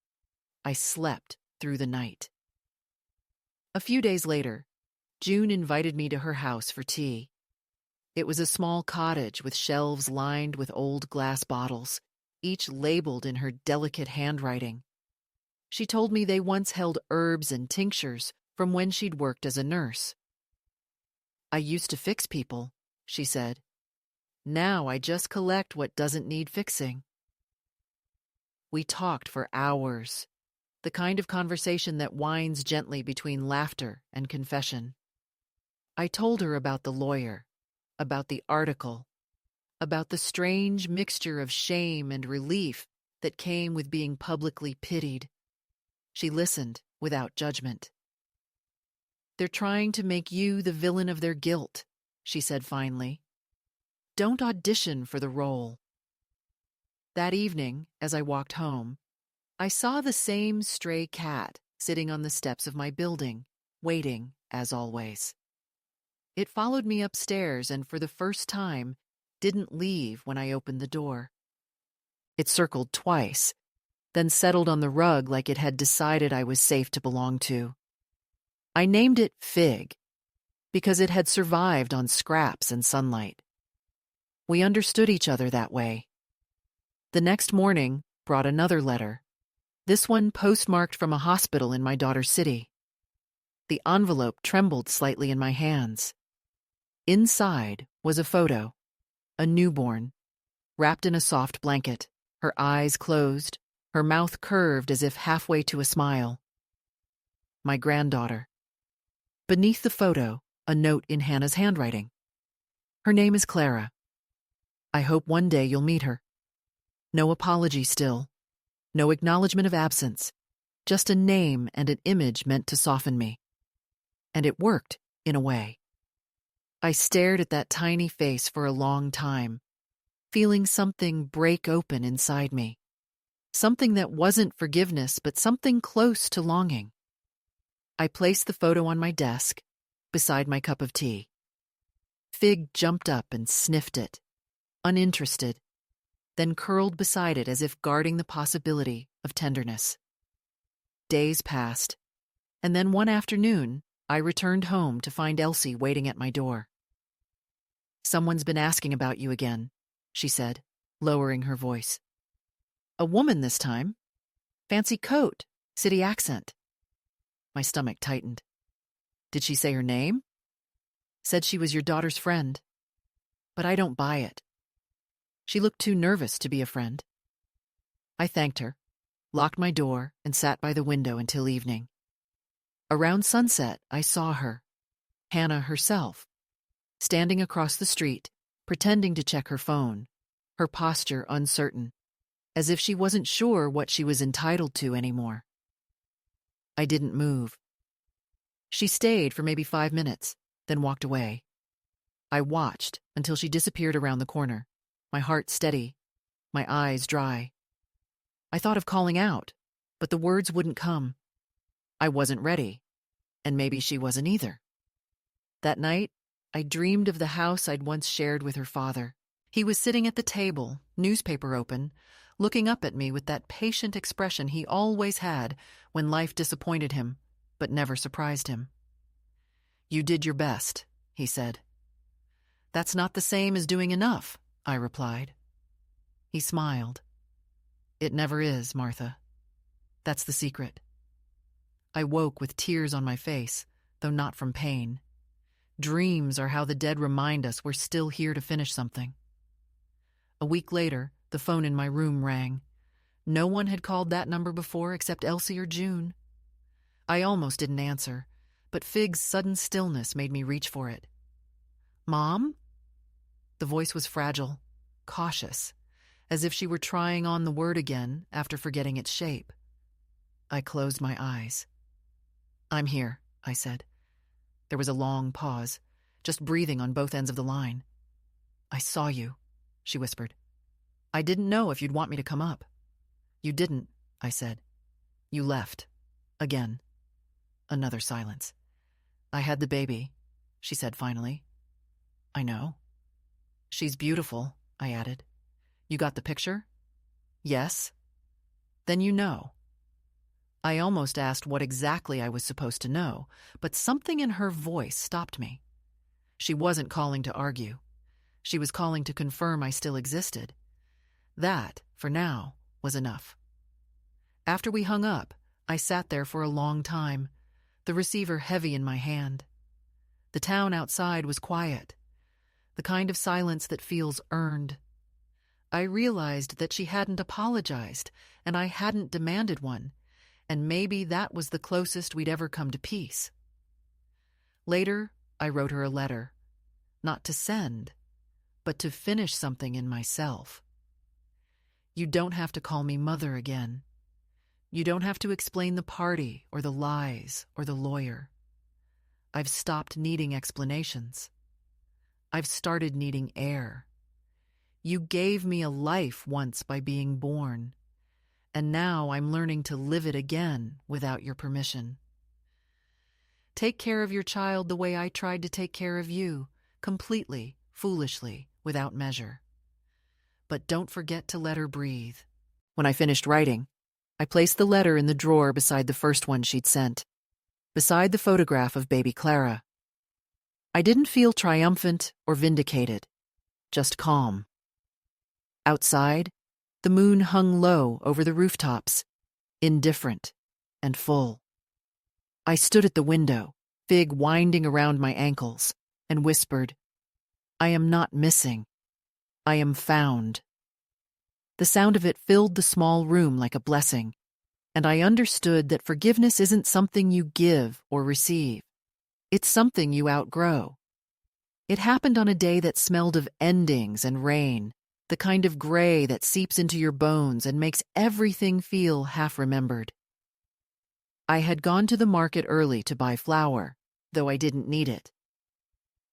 I slept through the night. A few days later, June invited me to her house for tea. It was a small cottage with shelves lined with old glass bottles, each labeled in her delicate handwriting. She told me they once held herbs and tinctures from when she'd worked as a nurse. "I used to fix people," she said. "Now I just collect what doesn't need fixing." We talked for hours, the kind of conversation that winds gently between laughter and confession. I told her about the lawyer, about the article, about the strange mixture of shame and relief that came with being publicly pitied. She listened without judgment. "They're trying to make you the villain of their guilt," she said finally. "Don't audition for the role." That evening, as I walked home, I saw the same stray cat sitting on the steps of my building, waiting, as always. It followed me upstairs and for the first time didn't leave when I opened the door. It circled twice, then settled on the rug like it had decided I was safe to belong to. I named it Fig, because it had survived on scraps and sunlight. We understood each other that way. The next morning brought another letter, this one postmarked from a hospital in my daughter's city. The envelope trembled slightly in my hands. Inside was a photo, a newborn, wrapped in a soft blanket, her eyes closed, her mouth curved as if halfway to a smile. My granddaughter. Beneath the photo, a note in Hannah's handwriting. Her name is Clara. I hope one day you'll meet her. No apology still. No acknowledgement of absence. Just a name and an image meant to soften me. And it worked, in a way. I stared at that tiny face for a long time, feeling something break open inside me. Something that wasn't forgiveness, but something close to longing. I placed the photo on my desk, beside my cup of tea. Fig jumped up and sniffed it, uninterested, then curled beside it as if guarding the possibility of tenderness. Days passed, and then one afternoon, I returned home to find Elsie waiting at my door. "Someone's been asking about you again," she said, lowering her voice. "A woman this time. Fancy coat, city accent." My stomach tightened. "Did she say her name?" "Said she was your daughter's friend. But I don't buy it. She looked too nervous to be a friend." I thanked her, locked my door, and sat by the window until evening. Around sunset, I saw her, Hannah herself, standing across the street, pretending to check her phone, her posture uncertain, as if she wasn't sure what she was entitled to anymore. I didn't move. She stayed for maybe 5 minutes, then walked away. I watched until she disappeared around the corner, my heart steady, my eyes dry. I thought of calling out, but the words wouldn't come. I wasn't ready, and maybe she wasn't either. That night, I dreamed of the house I'd once shared with her father. He was sitting at the table, newspaper open, looking up at me with that patient expression he always had when life disappointed him, but never surprised him. "You did your best," he said. "That's not the same as doing enough," I replied. He smiled. "It never is, Martha. That's the secret." I woke with tears on my face, though not from pain. Dreams are how the dead remind us we're still here to finish something. A week later, the phone in my room rang. No one had called that number before except Elsie or June. I almost didn't answer, but Fig's sudden stillness made me reach for it. "Mom?" The voice was fragile, cautious, as if she were trying on the word again after forgetting its shape. I closed my eyes. "I'm here," I said. There was a long pause, just breathing on both ends of the line. "I saw you," she whispered. "I didn't know if you'd want me to come up." "You didn't," I said. "You left. Again." Another silence. "I had the baby," she said finally. "I know." "She's beautiful," I added. "You got the picture?" "Yes." "Then you know." I almost asked what exactly I was supposed to know, but something in her voice stopped me. She wasn't calling to argue. She was calling to confirm I still existed. That, for now, was enough. After we hung up, I sat there for a long time, the receiver heavy in my hand. The town outside was quiet, the kind of silence that feels earned. I realized that she hadn't apologized, and I hadn't demanded one, and maybe that was the closest we'd ever come to peace. Later, I wrote her a letter, not to send, but to finish something in myself. You don't have to call me mother again. You don't have to explain the party or the lies or the lawyer. I've stopped needing explanations. I've started needing air. You gave me a life once by being born, and now I'm learning to live it again without your permission. Take care of your child the way I tried to take care of you, completely, foolishly, without measure. But don't forget to let her breathe. When I finished writing, I placed the letter in the drawer beside the first one she'd sent, beside the photograph of baby Clara. I didn't feel triumphant or vindicated. just calm. Outside, the moon hung low over the rooftops, indifferent and full. I stood at the window, fig winding around my ankles, and whispered, "I am not missing. I am found." The sound of it filled the small room like a blessing, and I understood that forgiveness isn't something you give or receive. It's something you outgrow. It happened on a day that smelled of endings and rain, the kind of gray that seeps into your bones and makes everything feel half-remembered. I had gone to the market early to buy flour, though I didn't need it.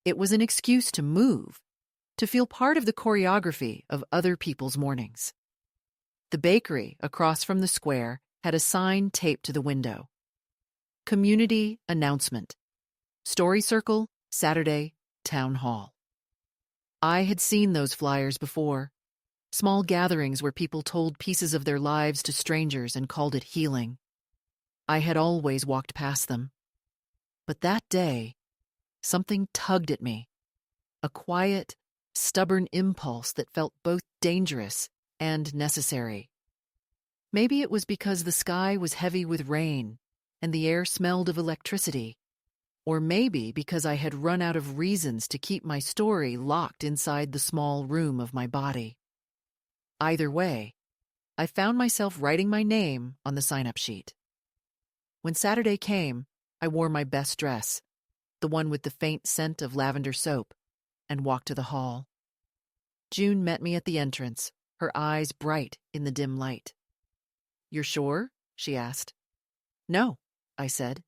It was an excuse to move, to feel part of the choreography of other people's mornings. The bakery across from the square had a sign taped to the window. Community announcement. Story Circle, Saturday, Town Hall. I had seen those flyers before. Small gatherings where people told pieces of their lives to strangers and called it healing. I had always walked past them. But that day, something tugged at me. A quiet, stubborn impulse that felt both dangerous and necessary. Maybe it was because the sky was heavy with rain and the air smelled of electricity. Or maybe because I had run out of reasons to keep my story locked inside the small room of my body. Either way, I found myself writing my name on the sign-up sheet. When Saturday came, I wore my best dress, the one with the faint scent of lavender soap, and walked to the hall. June met me at the entrance, her eyes bright in the dim light. "You're sure?" she asked. "No," I said,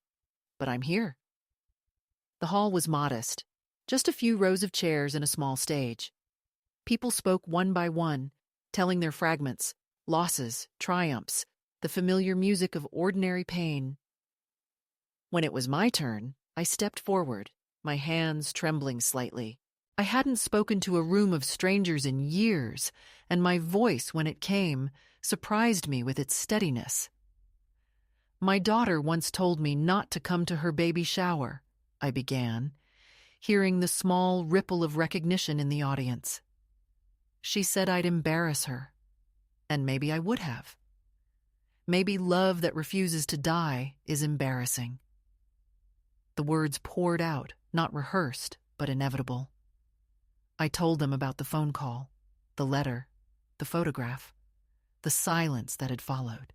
"but I'm here." The hall was modest, just a few rows of chairs and a small stage. People spoke one by one, telling their fragments, losses, triumphs, the familiar music of ordinary pain. When it was my turn, I stepped forward, my hands trembling slightly. I hadn't spoken to a room of strangers in years, and my voice, when it came, surprised me with its steadiness. "My daughter once told me not to come to her baby shower," I began, hearing the small ripple of recognition in the audience. "She said I'd embarrass her, and maybe I would have. Maybe love that refuses to die is embarrassing." The words poured out, not rehearsed, but inevitable. I told them about the phone call, the letter, the photograph, the silence that had followed.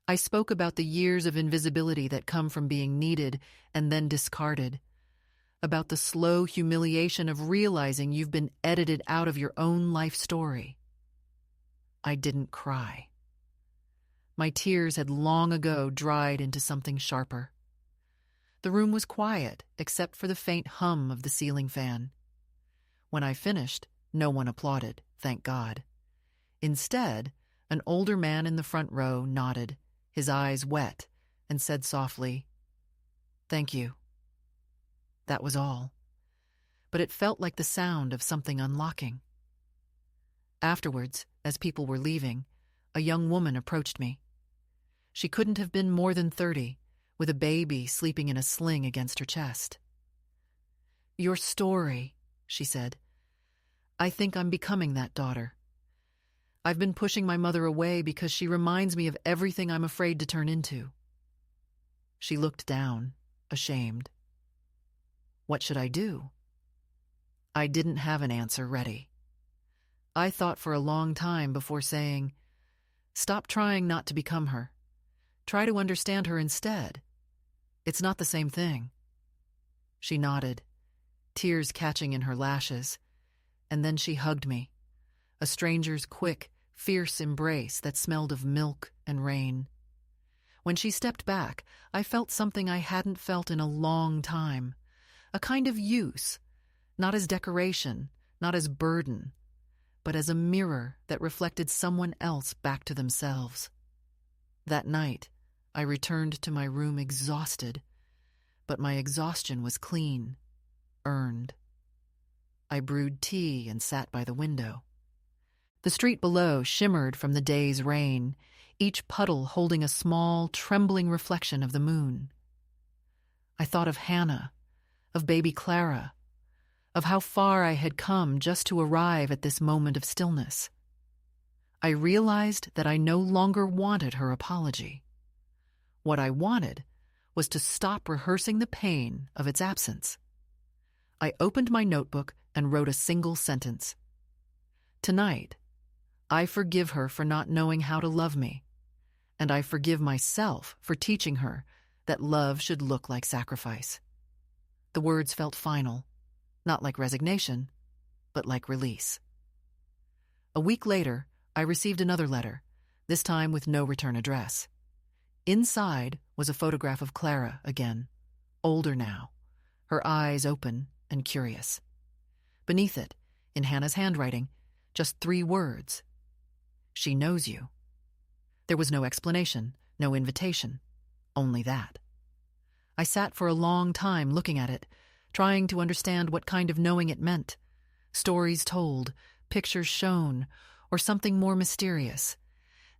I spoke about the years of invisibility that come from being needed and then discarded, about the slow humiliation of realizing you've been edited out of your own life story. I didn't cry. My tears had long ago dried into something sharper. The room was quiet, except for the faint hum of the ceiling fan. When I finished, no one applauded, thank God. Instead, an older man in the front row nodded, his eyes wet, and said softly, "Thank you." That was all. But it felt like the sound of something unlocking. Afterwards, as people were leaving, a young woman approached me. She couldn't have been more than 30, with a baby sleeping in a sling against her chest. "Your story," she said. "I think I'm becoming that daughter. I've been pushing my mother away because she reminds me of everything I'm afraid to turn into." She looked down, ashamed. What should I do? I didn't have an answer ready. I thought for a long time before saying, "Stop trying not to become her. Try to understand her instead. It's not the same thing." She nodded, tears catching in her lashes, and then she hugged me, a stranger's quick, fierce embrace that smelled of milk and rain. When she stepped back, I felt something I hadn't felt in a long time, a kind of use, not as decoration, not as burden, but as a mirror that reflected someone else back to themselves. That night, I returned to my room exhausted, but my exhaustion was clean, earned. I brewed tea and sat by the window. The street below shimmered from the day's rain, each puddle holding a small, trembling reflection of the moon. I thought of Hannah, of baby Clara, of how far I had come just to arrive at this moment of stillness. I realized that I no longer wanted her apology. What I wanted was to stop rehearsing the pain of its absence. I opened my notebook and wrote a single sentence. Tonight, I forgive her for not knowing how to love me, and I forgive myself for teaching her that love should look like sacrifice. The words felt final, not like resignation, but like release. A week later, I received another letter, this time with no return address. Inside was a photograph of Clara again, older now, her eyes open and curious. Beneath it, in Hannah's handwriting, just 3 words. She knows you. There was no explanation, no invitation, only that. I sat for a long time looking at it, trying to understand what kind of knowing it meant. Stories told, pictures shown, or something more mysterious.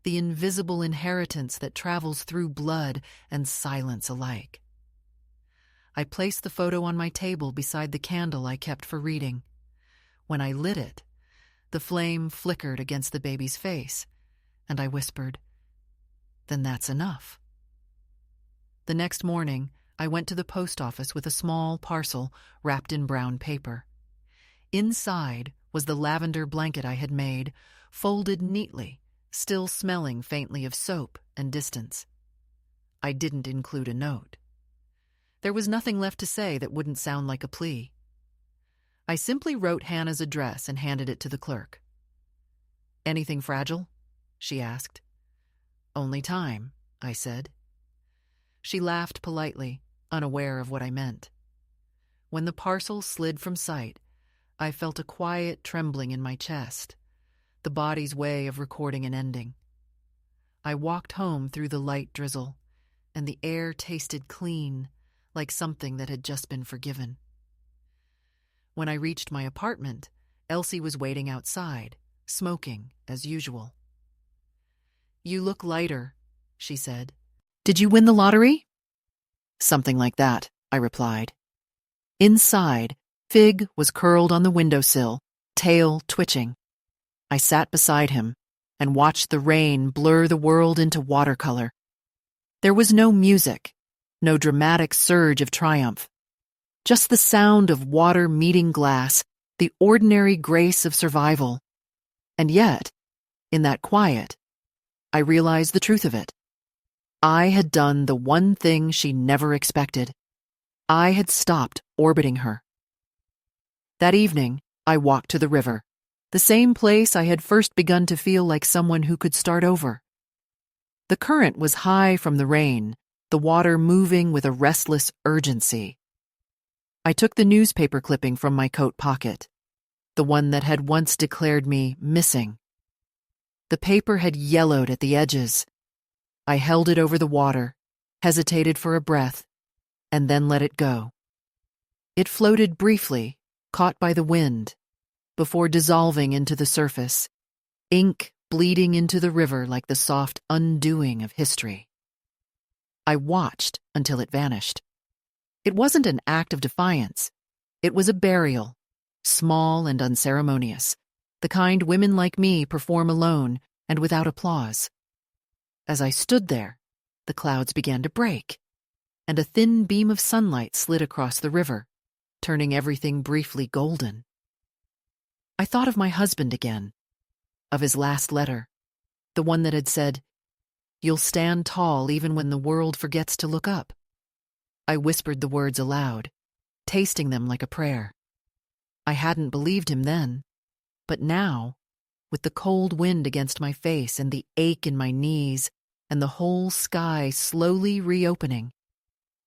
The invisible inheritance that travels through blood and silence alike. I placed the photo on my table beside the candle I kept for reading. When I lit it, the flame flickered against the baby's face, and I whispered, "Then that's enough." The next morning, I went to the post office with a small parcel wrapped in brown paper. Inside was the lavender blanket I had made, folded neatly, still smelling faintly of soap and distance. I didn't include a note. There was nothing left to say that wouldn't sound like a plea. I simply wrote Hannah's address and handed it to the clerk. "Anything fragile?" she asked. "Only time," I said. She laughed politely, unaware of what I meant. When the parcel slid from sight, I felt a quiet trembling in my chest, the body's way of recording an ending. I walked home through the light drizzle, and the air tasted clean, like something that had just been forgiven. When I reached my apartment, Elsie was waiting outside, smoking as usual. "You look lighter," she said. "Did you win the lottery?" "Something like that," I replied. Inside, Fig was curled on the windowsill, tail twitching. I sat beside him and watched the rain blur the world into watercolor. There was no music, no dramatic surge of triumph. Just the sound of water meeting glass, the ordinary grace of survival. And yet, in that quiet, I realized the truth of it. I had done the one thing she never expected. I had stopped orbiting her. That evening, I walked to the river, the same place I had first begun to feel like someone who could start over. The current was high from the rain, the water moving with a restless urgency. I took the newspaper clipping from my coat pocket, the one that had once declared me missing. The paper had yellowed at the edges. I held it over the water, hesitated for a breath, and then let it go. It floated briefly, caught by the wind, before dissolving into the surface, ink bleeding into the river like the soft undoing of history. I watched until it vanished. It wasn't an act of defiance. It was a burial, small and unceremonious, the kind women like me perform alone and without applause. As I stood there, the clouds began to break, and a thin beam of sunlight slid across the river, turning everything briefly golden. I thought of my husband again, of his last letter, the one that had said, "You'll stand tall even when the world forgets to look up." I whispered the words aloud, tasting them like a prayer. I hadn't believed him then, but now, with the cold wind against my face and the ache in my knees and the whole sky slowly reopening,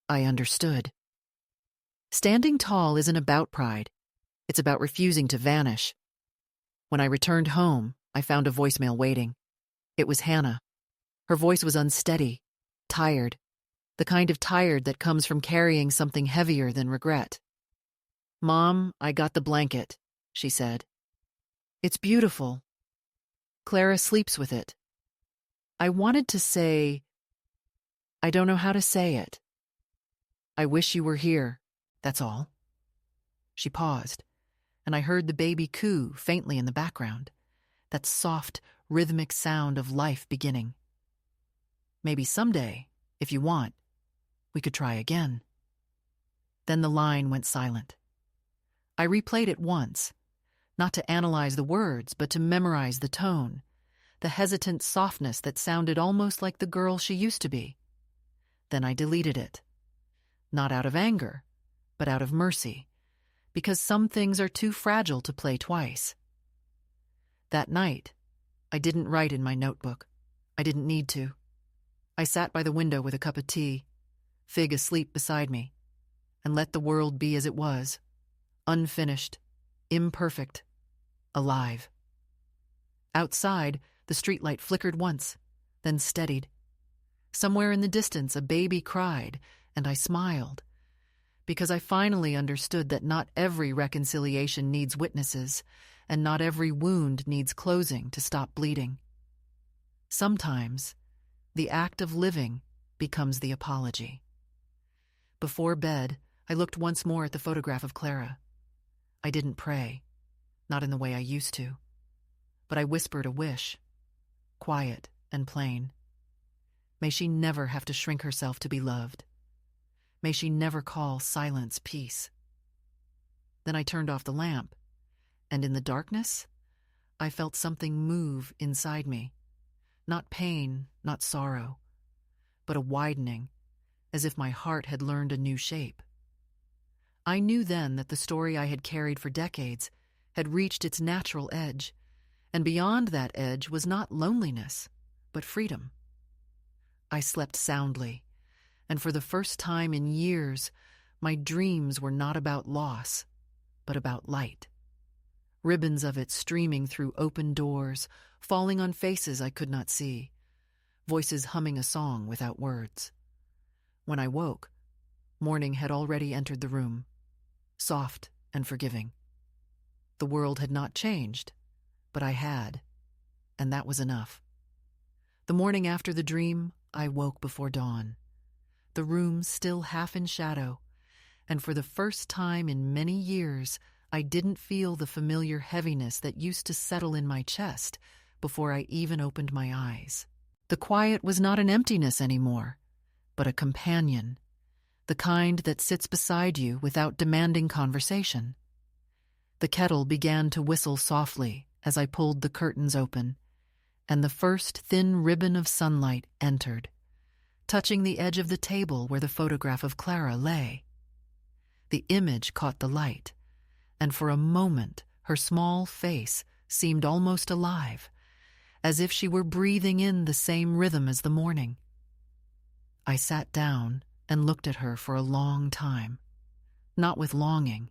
I understood. Standing tall isn't about pride. It's about refusing to vanish. When I returned home, I found a voicemail waiting. It was Hannah. Her voice was unsteady, tired, the kind of tired that comes from carrying something heavier than regret. "Mom, I got the blanket," she said. "It's beautiful. Clara sleeps with it." I wanted to say, I don't know how to say it. "I wish you were here, that's all." She paused. and I heard the baby coo faintly in the background, that soft, rhythmic sound of life beginning. Maybe someday, if you want, we could try again. Then the line went silent. I replayed it once, not to analyze the words, but to memorize the tone, the hesitant softness that sounded almost like the girl she used to be. Then I deleted it. Not out of anger, but out of mercy, because some things are too fragile to play twice. That night, I didn't write in my notebook. I didn't need to. I sat by the window with a cup of tea, Fig asleep beside me, and let the world be as it was, unfinished, imperfect, alive. Outside, the streetlight flickered once, then steadied. Somewhere in the distance, a baby cried, and I smiled, because I finally understood that not every reconciliation needs witnesses, and not every wound needs closing to stop bleeding. Sometimes, the act of living becomes the apology. Before bed, I looked once more at the photograph of Clara. I didn't pray, not in the way I used to, but I whispered a wish, quiet and plain. May she never have to shrink herself to be loved. May she never call silence peace. Then I turned off the lamp, and in the darkness, I felt something move inside me. Not pain, not sorrow, but a widening, as if my heart had learned a new shape. I knew then that the story I had carried for decades had reached its natural edge, and beyond that edge was not loneliness, but freedom. I slept soundly, and for the first time in years, my dreams were not about loss, but about light. Ribbons of it streaming through open doors, falling on faces I could not see, voices humming a song without words. When I woke, morning had already entered the room, soft and forgiving. The world had not changed, but I had, and that was enough. The morning after the dream, I woke before dawn, the room still half in shadow, and for the first time in many years, I didn't feel the familiar heaviness that used to settle in my chest before I even opened my eyes. The quiet was not an emptiness anymore, but a companion, the kind that sits beside you without demanding conversation. The kettle began to whistle softly as I pulled the curtains open, and the first thin ribbon of sunlight entered, touching the edge of the table where the photograph of Clara lay. The image caught the light, and for a moment her small face seemed almost alive, as if she were breathing in the same rhythm as the morning. I sat down and looked at her for a long time, not with longing,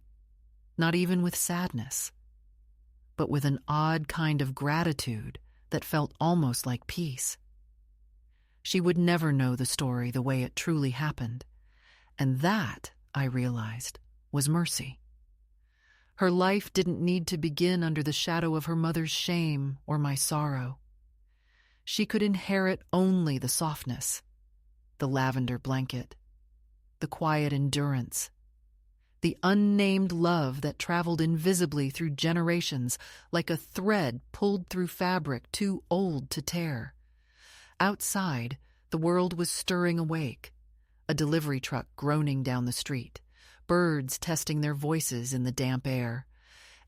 not even with sadness, but with an odd kind of gratitude that felt almost like peace. She would never know the story the way it truly happened, and that, I realized, was mercy. Her life didn't need to begin under the shadow of her mother's shame or my sorrow. She could inherit only the softness, the lavender blanket, the quiet endurance, the unnamed love that traveled invisibly through generations like a thread pulled through fabric too old to tear. Outside, the world was stirring awake, a delivery truck groaning down the street, birds testing their voices in the damp air,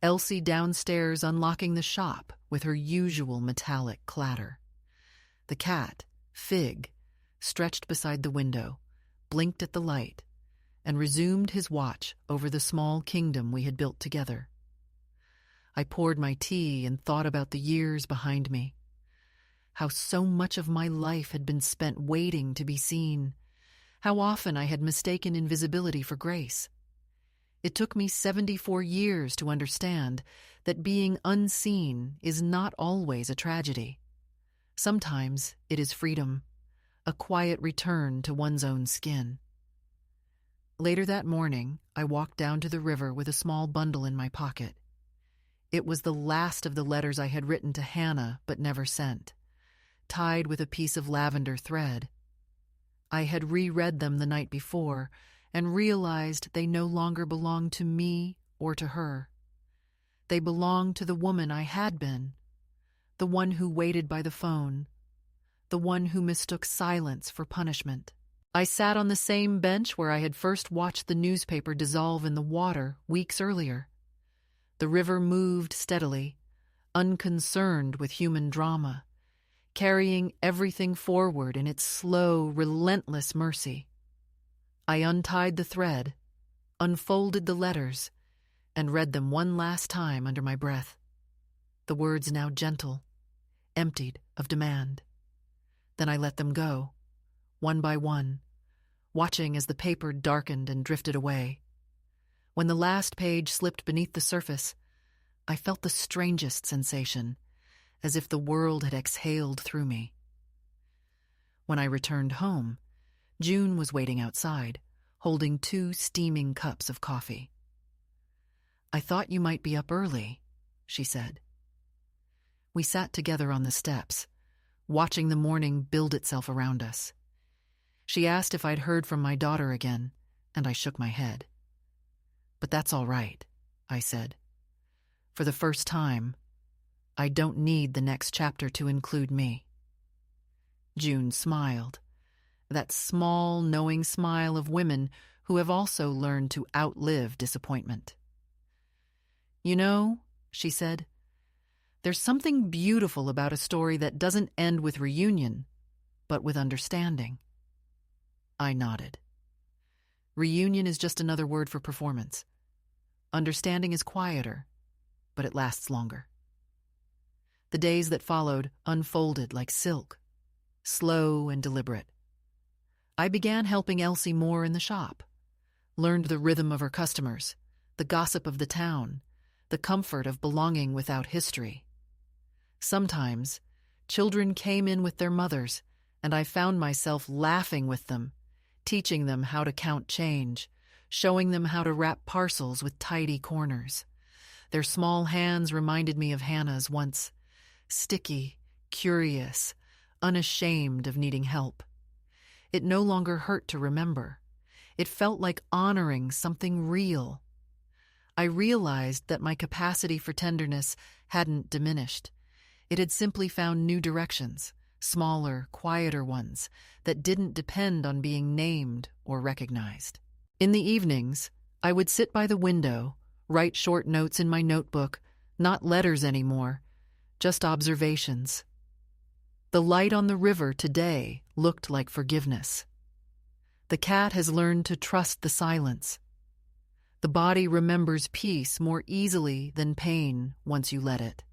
Elsie downstairs unlocking the shop with her usual metallic clatter. The cat, Fig, stretched beside the window, blinked at the light, and resumed his watch over the small kingdom we had built together. I poured my tea and thought about the years behind me, how so much of my life had been spent waiting to be seen, how often I had mistaken invisibility for grace. It took me 74 years to understand that being unseen is not always a tragedy. Sometimes it is freedom, a quiet return to one's own skin. Later that morning, I walked down to the river with a small bundle in my pocket. It was the last of the letters I had written to Hannah but never sent, tied with a piece of lavender thread. I had reread them the night before and realized they no longer belonged to me or to her. They belonged to the woman I had been, the one who waited by the phone, the one who mistook silence for punishment. I sat on the same bench where I had first watched the newspaper dissolve in the water weeks earlier. The river moved steadily, unconcerned with human drama, carrying everything forward in its slow, relentless mercy. I untied the thread, unfolded the letters, and read them one last time under my breath. The words now gentle, emptied of demand. Then I let them go, one by one, watching as the paper darkened and drifted away. When the last page slipped beneath the surface, I felt the strangest sensation, as if the world had exhaled through me. When I returned home, June was waiting outside, holding 2 steaming cups of coffee. "I thought you might be up early," she said. We sat together on the steps, watching the morning build itself around us. She asked if I'd heard from my daughter again, and I shook my head. "But that's all right," I said. "For the first time, I don't need the next chapter to include me." June smiled, that small, knowing smile of women who have also learned to outlive disappointment. "You know," she said, "there's something beautiful about a story that doesn't end with reunion, but with understanding." I nodded. Reunion is just another word for performance. Understanding is quieter, but it lasts longer. The days that followed unfolded like silk, slow and deliberate. I began helping Elsie more in the shop, learned the rhythm of her customers, the gossip of the town, the comfort of belonging without history. Sometimes, children came in with their mothers, and I found myself laughing with them, teaching them how to count change, showing them how to wrap parcels with tidy corners. Their small hands reminded me of Hannah's once, sticky, curious, unashamed of needing help. It no longer hurt to remember. It felt like honoring something real. I realized that my capacity for tenderness hadn't diminished. It had simply found new directions, smaller, quieter ones, that didn't depend on being named or recognized. In the evenings, I would sit by the window, write short notes in my notebook, not letters anymore, just observations. The light on the river today looked like forgiveness. The cat has learned to trust the silence. The body remembers peace more easily than pain once you let it.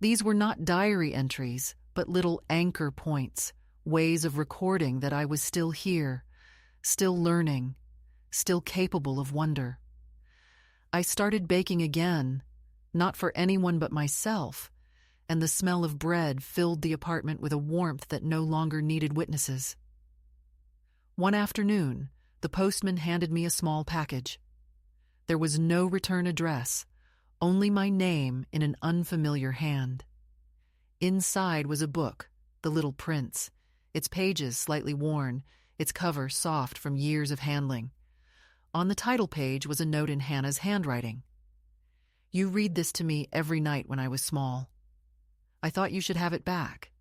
These were not diary entries, but little anchor points, ways of recording that I was still here, still learning, still capable of wonder. I started baking again, not for anyone but myself, and the smell of bread filled the apartment with a warmth that no longer needed witnesses. One afternoon, the postman handed me a small package. There was no return address, only my name in an unfamiliar hand. Inside was a book, The Little Prince, its pages slightly worn, its cover soft from years of handling. On the title page was a note in Hannah's handwriting. "You read this to me every night when I was small. I thought you should have it back."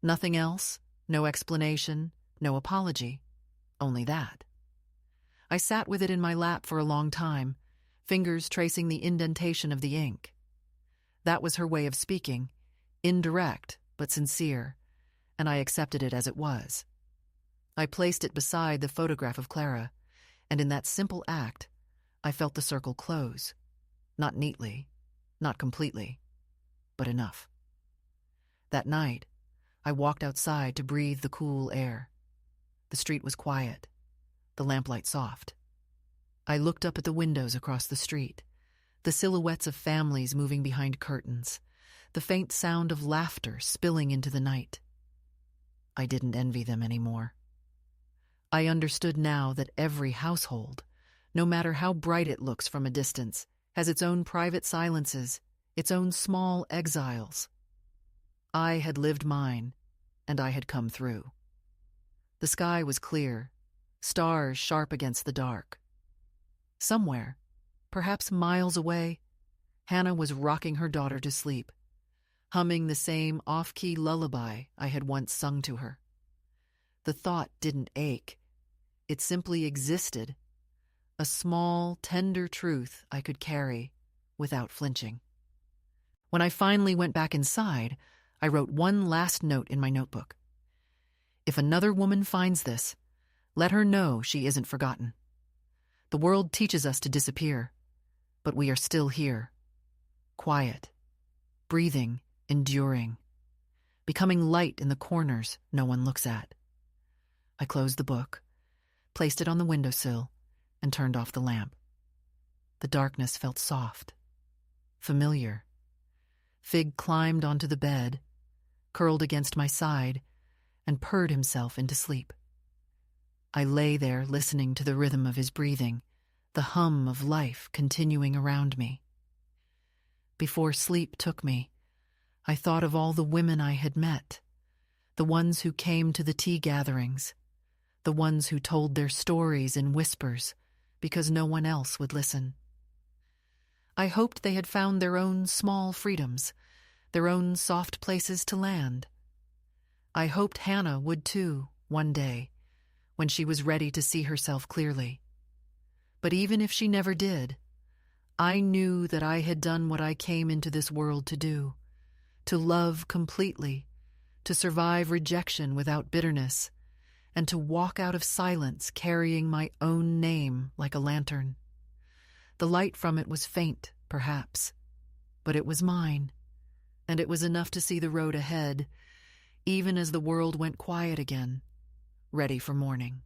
Nothing else, no explanation, no apology, only that. I sat with it in my lap for a long time, fingers tracing the indentation of the ink. That was her way of speaking, indirect but sincere, and I accepted it as it was. I placed it beside the photograph of Clara, and in that simple act, I felt the circle close. Not neatly, not completely, but enough. That night, I walked outside to breathe the cool air. The street was quiet, the lamplight soft. I looked up at the windows across the street, the silhouettes of families moving behind curtains, the faint sound of laughter spilling into the night. I didn't envy them anymore. I understood now that every household, no matter how bright it looks from a distance, has its own private silences, its own small exiles. I had lived mine, and I had come through. The sky was clear, stars sharp against the dark. Somewhere, perhaps miles away, Hannah was rocking her daughter to sleep, humming the same off-key lullaby I had once sung to her. The thought didn't ache. It simply existed, a small, tender truth I could carry without flinching. When I finally went back inside, I wrote one last note in my notebook. If another woman finds this, let her know she isn't forgotten. The world teaches us to disappear, but we are still here, quiet, breathing, enduring, becoming light in the corners no one looks at. I closed the book, placed it on the windowsill, and turned off the lamp. The darkness felt soft, familiar. Fig climbed onto the bed, curled against my side, and purred himself into sleep. I lay there listening to the rhythm of his breathing, the hum of life continuing around me. Before sleep took me, I thought of all the women I had met, the ones who came to the tea gatherings, the ones who told their stories in whispers because no one else would listen. I hoped they had found their own small freedoms, their own soft places to land. I hoped Hannah would too, one day, when she was ready to see herself clearly. But even if she never did, I knew that I had done what I came into this world to do, to love completely, to survive rejection without bitterness, and to walk out of silence carrying my own name like a lantern. The light from it was faint, perhaps, but it was mine, and it was enough to see the road ahead, even as the world went quiet again, ready for morning.